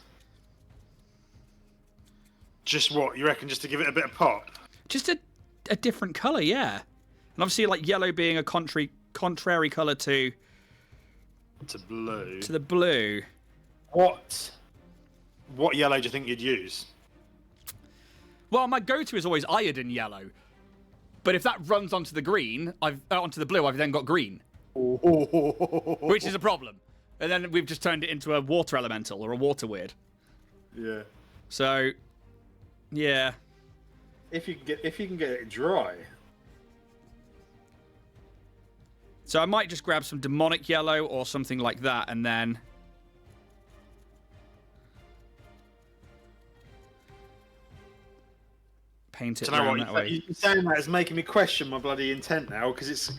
Just what, you reckon, just to give it a bit of pop? Just a different colour, yeah. And obviously, like, yellow being a contrary colour to blue. To the blue. What yellow do you think you'd use? Well, my go-to is always iodine yellow. But if that runs onto the green, onto the blue, I've then got green. Which is a problem. And then we've just turned it into a water elemental or a water weird. Yeah. So, yeah. If you can get it dry. So I might just grab some demonic yellow or something like that, and then paint it around that way. You saying that is making me question my bloody intent now, because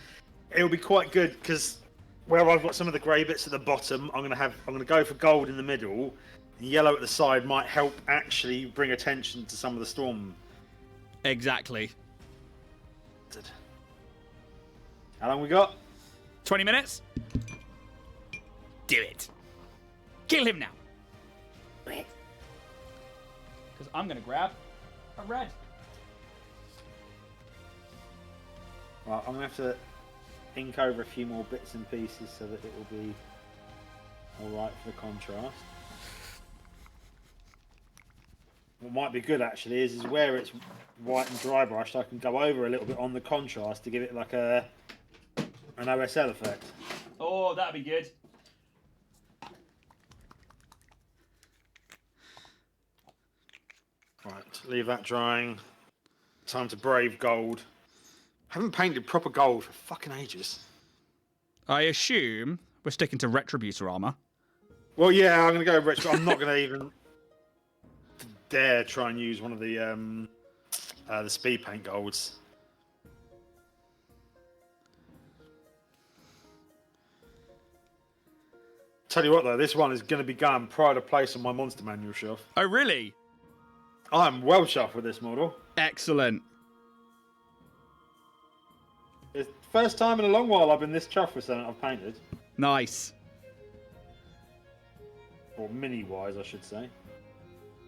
it'll be quite good, because where I've got some of the grey bits at the bottom, I'm gonna go for gold in the middle, and yellow at the side might help actually bring attention to some of the storm. Exactly. How long we got? 20 minutes. Do it. Kill him now. Because I'm gonna grab a red. Right, I'm going to have to ink over a few more bits and pieces so that it will be alright for the contrast. What might be good actually is where it's white and dry brushed, I can go over a little bit on the contrast to give it like an OSL effect. Oh, that'd be good. Right, leave that drying. Time to brave gold. Haven't painted proper gold for fucking ages. I assume we're sticking to Retributor armor. Well, yeah, I'm going to go retro. I'm not going to even dare try and use one of the speed paint golds. Tell you what, though, this one is going to be going pride of place on my monster manual shelf. Oh, really? I'm well chuffed with this model. Excellent. It's the first time in a long while I've been this chuffed with something I've painted. Nice. Or mini-wise, I should say.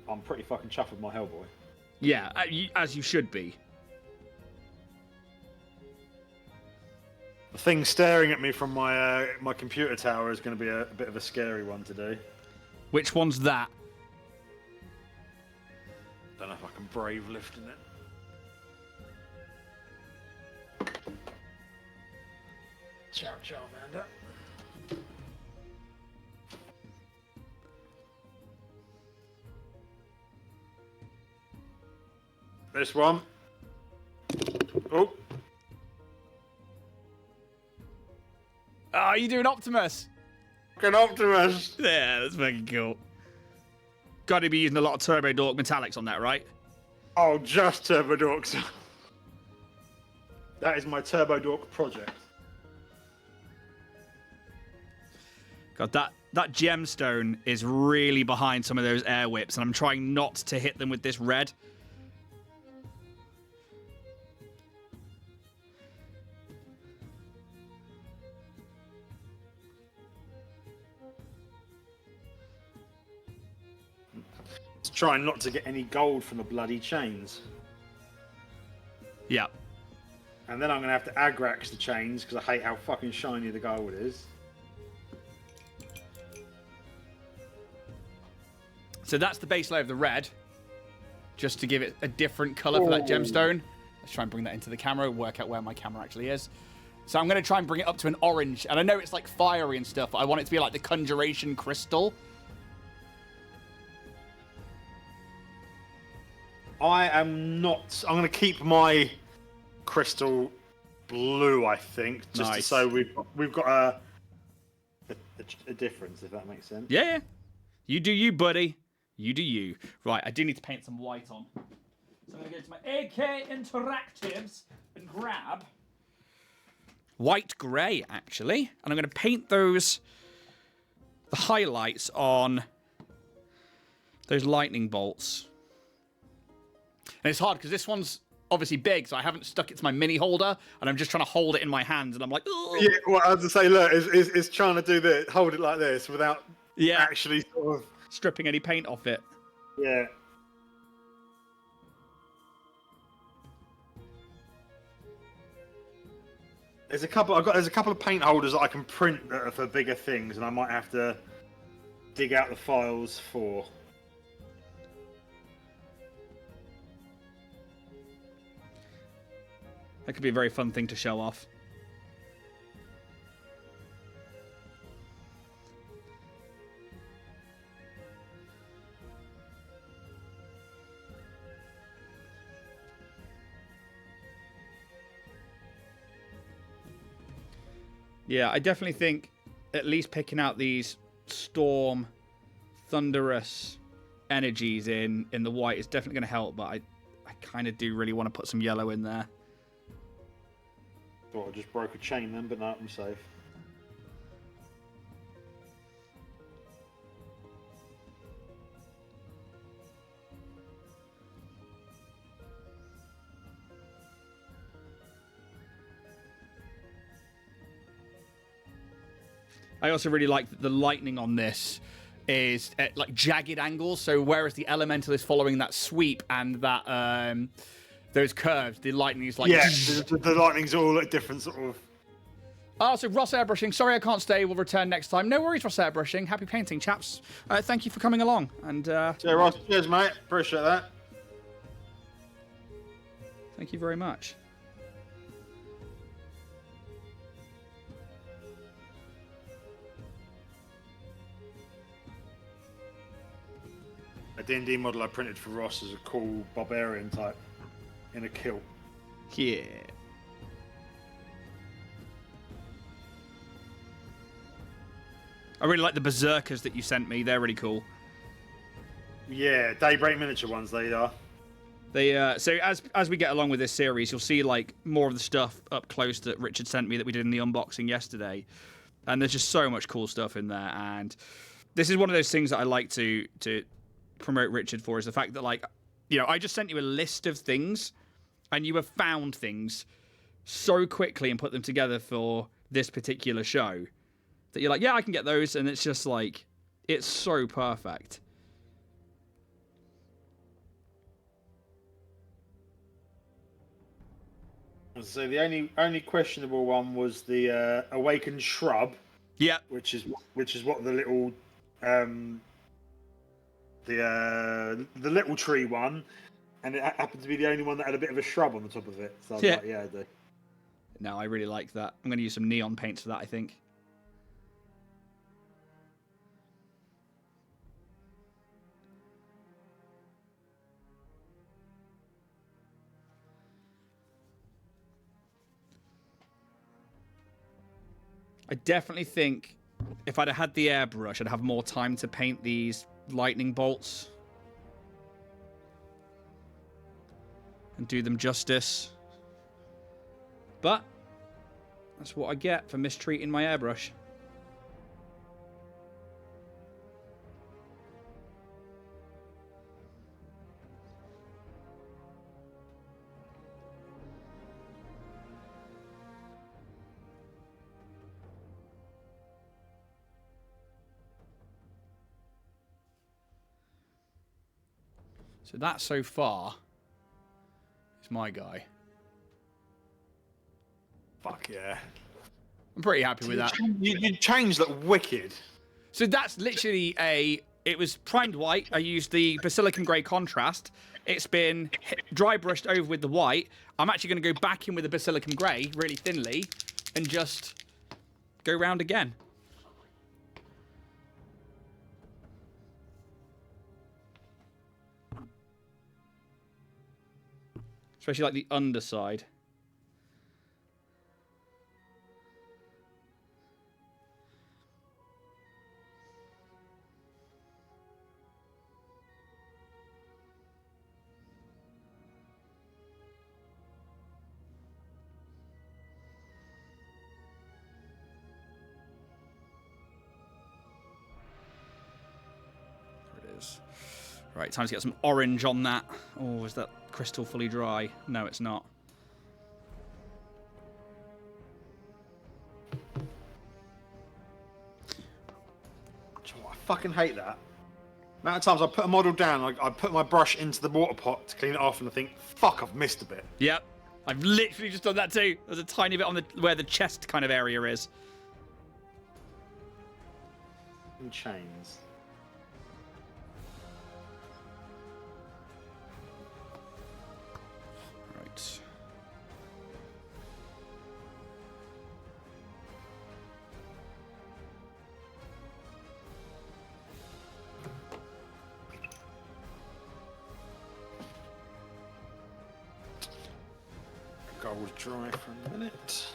I'm pretty fucking chuffed with my Hellboy. Yeah, as you should be. The thing staring at me from my my computer tower is going to be a bit of a scary one to do. Which one's that? Don't know if I can brave lifting it. Ciao, Amanda. This one. Oh. Oh, you doing Optimus? Fucking Optimus. Yeah, that's fucking cool. Got to be using a lot of Turbo Dork metallics on that, right? Oh, just Turbo Dorks. That is my Turbo Dork project. God, that gemstone is really behind some of those air whips, and I'm trying not to hit them with this red. Trying not to get any gold from the bloody chains. Yeah. And then I'm going to have to agrax the chains because I hate how fucking shiny the gold is. So that's the base layer of the red, just to give it a different color for that gemstone. Let's try and bring that into the camera, work out where my camera actually is. So I'm going to try and bring it up to an orange. And I know it's like fiery and stuff, but I want it to be like the conjuration crystal. I am not. I'm going to keep my crystal blue, I think, just Nice. so we've got a difference, if that makes sense. Yeah. You do you, buddy. You do you. Right, I do need to paint some white on. So I'm going to go to my AK Interactives and grab white grey, actually. And I'm going to paint the highlights on those lightning bolts. And it's hard because this one's obviously big, so I haven't stuck it to my mini holder, and I'm just trying to hold it in my hands, and I'm like, ugh. Yeah, well, I was to say, look, it's trying to do this, hold it like this without actually sort of stripping any paint off it. Yeah. There's a couple of paint holders that I can print that are for bigger things, and I might have to dig out the files for. That could be a very fun thing to show off. Yeah, I definitely think at least picking out these storm, thunderous energies in the white is definitely going to help, but I kind of do really want to put some yellow in there. Thought I just broke a chain then, but no, I'm safe. I also really like that the lightning on this is at like jagged angles. So whereas the elemental is following that sweep and that those curves, the lightning is like the lightning's all at different sort of. Oh, so Ross Airbrushing. Sorry I can't stay. We'll return next time. No worries, Ross Airbrushing. Happy painting, chaps. Thank you for coming along. And Yeah, Ross, cheers, mate. Appreciate that. Thank you very much. A D&D model I printed for Ross is a cool barbarian type in a kilt. Yeah. I really like the berserkers that you sent me. They're really cool. Yeah, Daybreak miniature ones, they are. They so as we get along with this series, you'll see like more of the stuff up close that Richard sent me that we did in the unboxing yesterday. And there's just so much cool stuff in there. And this is one of those things that I like to promote Richard for, is the fact that, like, you know, I just sent you a list of things and you have found things so quickly and put them together for this particular show that you're like, yeah, I can get those. And it's just like, It's so perfect. So the only questionable one was the awakened shrub. Yep. Which is what the little the little tree one, and it happened to be the only one that had a bit of a shrub on the top of it. So I was like, yeah, I do. No, I really like that. I'm going to use some neon paints for that, I think. I definitely think if I'd have had the airbrush, I'd have more time to paint these lightning bolts and do them justice. But that's what I get for mistreating my airbrush. So that so far is my guy. Fuck yeah. I'm pretty happy with that. You changed that wicked. So that's literally it was primed white. I used the Basilicum Grey contrast. It's been dry brushed over with the white. I'm actually going to go back in with the Basilicum Grey really thinly and just go round again. Especially like the underside. There it is. Right, time to get some orange on that. Oh, is that crystal fully dry? No, it's not. I fucking hate that. The amount of times I put a model down, I put my brush into the water pot to clean it off, and I think, fuck, I've missed a bit. Yep. I've literally just done that too. There's a tiny bit on where the chest kind of area is. And chains. Right. Gold dry for a minute.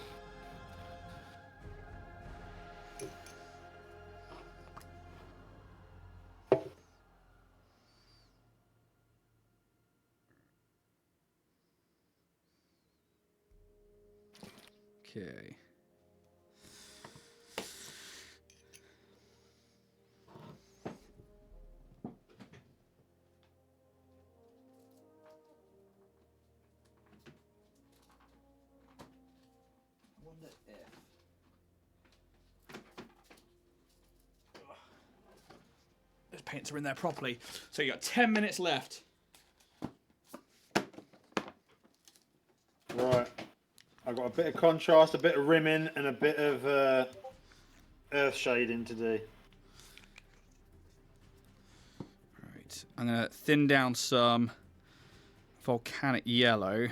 Okay. Those paints are in there properly. So you got 10 minutes left. Right. I've got a bit of contrast, a bit of rimming, and a bit of earth shading to do. Right. I'm going to thin down some volcanic yellow.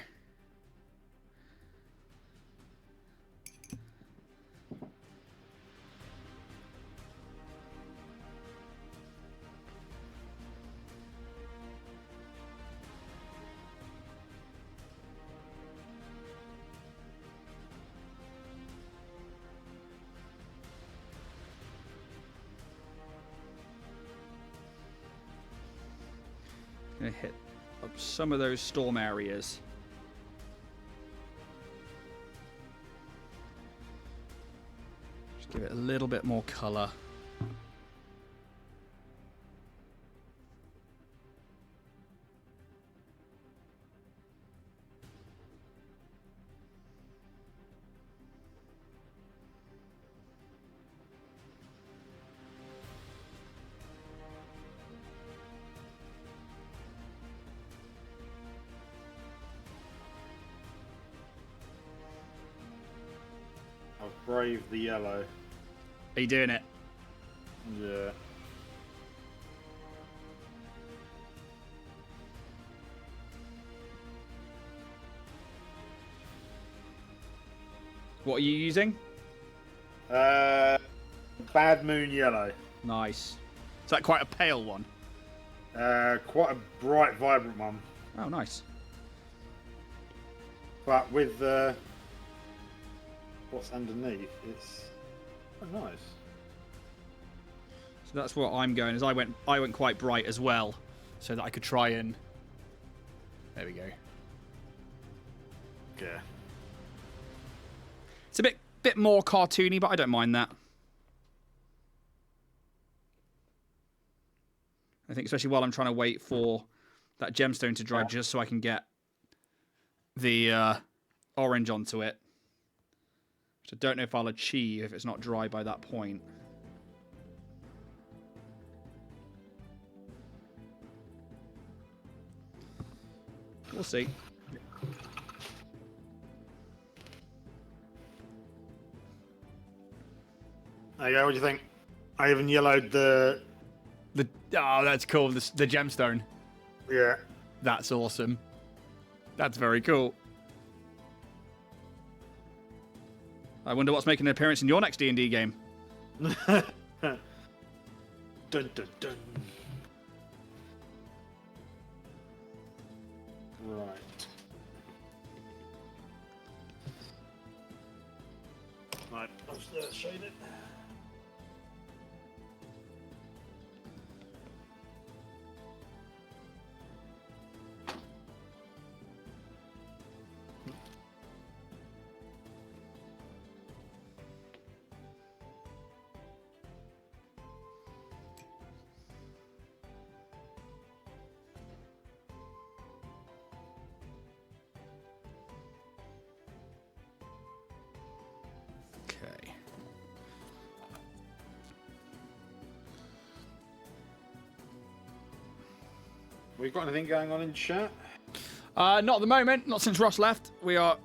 Going to hit up some of those storm areas. Just give it a little bit more colour. brave the yellow. Are you doing it? Yeah. What are you using? Bad Moon Yellow. Nice. Is that quite a pale one? Quite a bright, vibrant one. Oh, nice. But with what's underneath, it's nice. So that's what I'm going. Is I went quite bright as well, so that I could try and. There we go. Yeah. It's a bit more cartoony, but I don't mind that. I think especially while I'm trying to wait for that gemstone to dry, just so I can get the orange onto it. Which I don't know if I'll achieve if it's not dry by that point. We'll see. There you go. What do you think? I even yellowed the. Oh, that's cool. The gemstone. Yeah. That's awesome. That's very cool. I wonder what's making an appearance in your next D&D game. Dun dun dun. Right. Right. I'll shade it. Okay. We've got anything going on in chat? Not at the moment. Not since Ross left. We are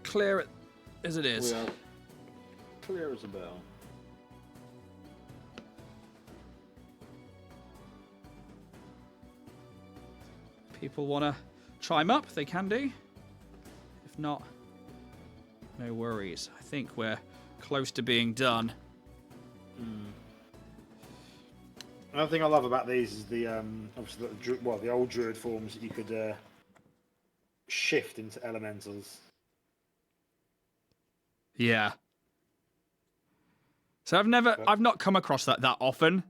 clear as it is. We are clear as a bell. People want to chime up, they can do. If not, no worries. I think we're close to being done. Another thing I love about these is the obviously the old druid forms that you could shift into elementals. Yeah. So I've not come across that often.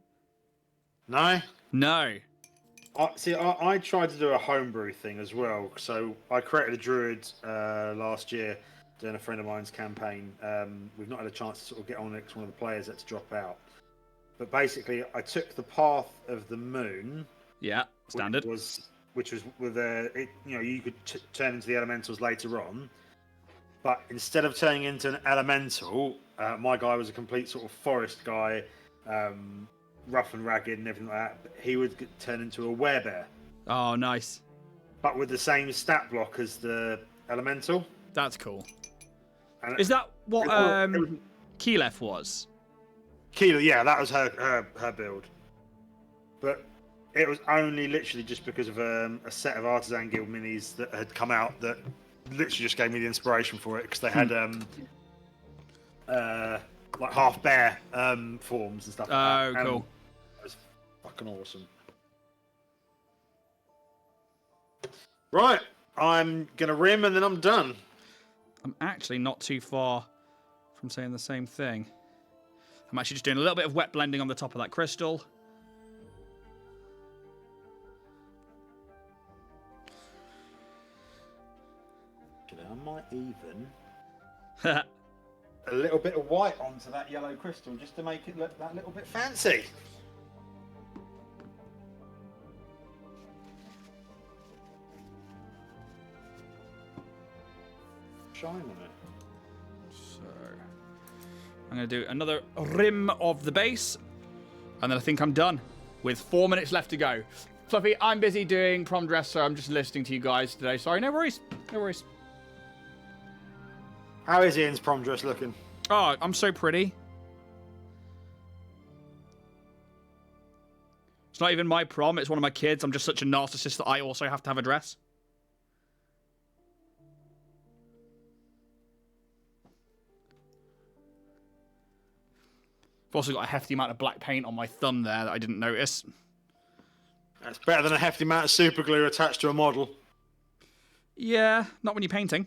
No. No. I tried to do a homebrew thing as well. So I created a druid last year doing a friend of mine's campaign. We've not had a chance to sort of get on it because one of the players had to drop out. But basically, I took the path of the moon. Yeah, standard. Which was with you could turn into the elementals later on. But instead of turning into an elemental, my guy was a complete sort of forest guy, rough and ragged and everything like that. But he would turn into a werebear. Oh, nice. But with the same stat block as the elemental. That's cool. And is that what Keyleth was? Keela, yeah, that was her build. But it was only literally just because of a set of Artisan Guild minis that had come out that literally just gave me the inspiration for it, because they had like half bear forms and stuff like that. Cool. It was fucking awesome. Right, I'm gonna rim and then I'm done. I'm actually not too far from saying the same thing. I'm actually just doing a little bit of wet blending on the top of that crystal. I might even a little bit of white onto that yellow crystal just to make it look that little bit fancy. Shine on it. So I'm going to do another rim of the base, and then I think I'm done with 4 minutes left to go. Fluffy, I'm busy doing prom dress, so I'm just listening to you guys today. Sorry, no worries. No worries. How is Ian's prom dress looking? Oh, I'm so pretty. It's not even my prom, it's one of my kids. I'm just such a narcissist that I also have to have a dress. I've also got a hefty amount of black paint on my thumb there that I didn't notice. That's better than a hefty amount of super glue attached to a model. Yeah, not when you're painting.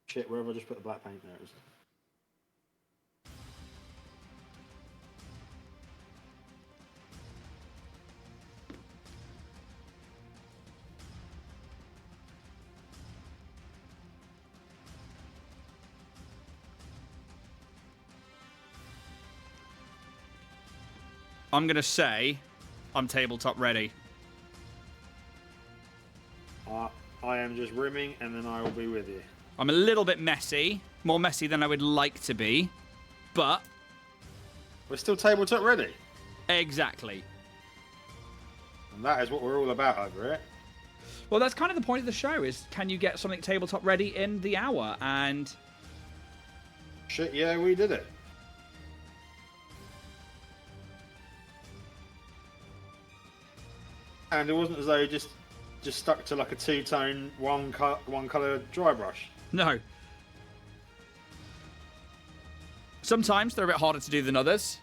Shit, where have I just put the black paint? There it is. I'm going to say I'm tabletop ready. I am just rimming, and then I will be with you. I'm a little bit messy. More messy than I would like to be. But... we're still tabletop ready. exactly. And that is what we're all about over here. Well, that's kind of the point of the show, is can you get something tabletop ready in the hour? And... shit, yeah, we did it. And it wasn't as though you just stuck to like a two-tone, one colour dry brush. no. Sometimes they're a bit harder to do than others.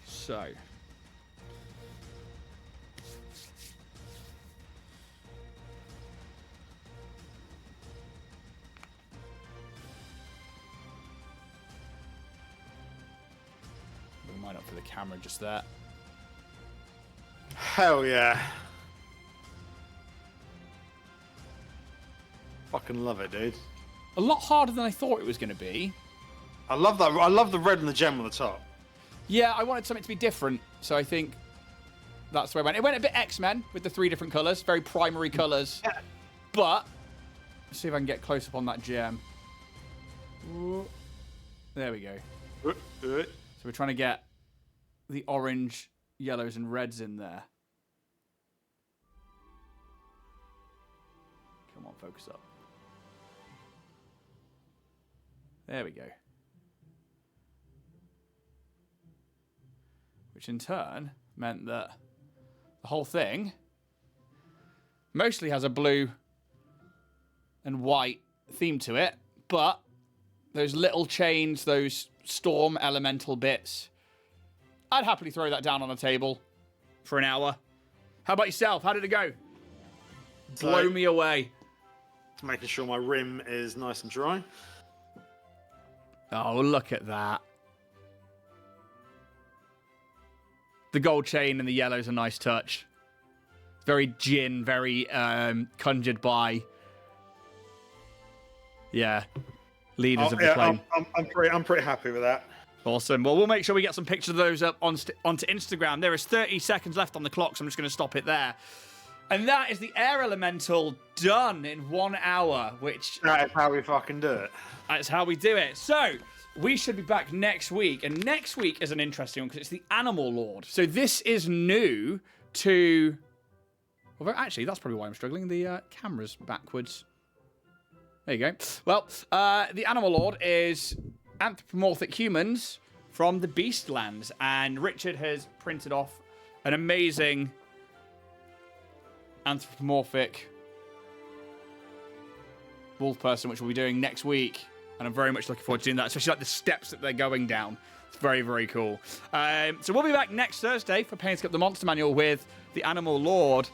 So... mine up for the camera just there. Hell yeah. Fucking love it, dude. A lot harder than I thought it was going to be. I love that. I love the red and the gem on the top. Yeah, I wanted something to be different, so I think that's the way it went. It went a bit X-Men with the 3 different colours, very primary colours. Yeah. But, let's see if I can get close up on that gem. Ooh. There we go. So we're trying to get the orange, yellows, and reds in there. Come on, focus up. There we go. Which in turn meant that the whole thing mostly has a blue and white theme to it, but those little chains, those storm elemental bits, I'd happily throw that down on a table for an hour. How about yourself? How did it go? Blow me away. Making sure my rim is nice and dry. Oh, look at that. The gold chain and the yellow's a nice touch. Very gin, very conjured by. Yeah. Leaders of the plane. I'm pretty happy with that. Awesome. Well, we'll make sure we get some pictures of those up onto Instagram. There is 30 seconds left on the clock, so I'm just going to stop it there. And that is the air elemental done in 1 hour, which... that is how we fucking do it. That's how we do it. So, we should be back next week. And next week is an interesting one because it's the Animal Lord. So this is new to... well, actually, that's probably why I'm struggling. The camera's backwards. There you go. Well, the Animal Lord is anthropomorphic humans from the Beastlands. And Richard has printed off an amazing anthropomorphic wolf person, which we'll be doing next week. And I'm very much looking forward to doing that, especially like the steps that they're going down. It's very, very cool. So we'll be back next Thursday for Painting Up the Monster Manual with the Animal Lord.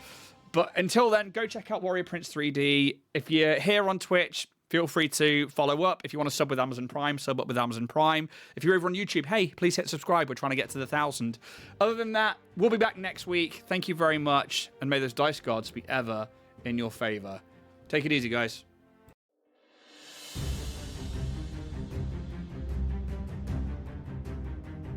But until then, go check out Warrior Prince 3D. If you're here on Twitch, feel free to follow up. If you want to sub with Amazon Prime, sub up with Amazon Prime. If you're over on YouTube, hey, please hit subscribe. We're trying to get to the 1,000. Other than that, we'll be back next week. Thank you very much. And may those dice gods be ever in your favor. Take it easy, guys.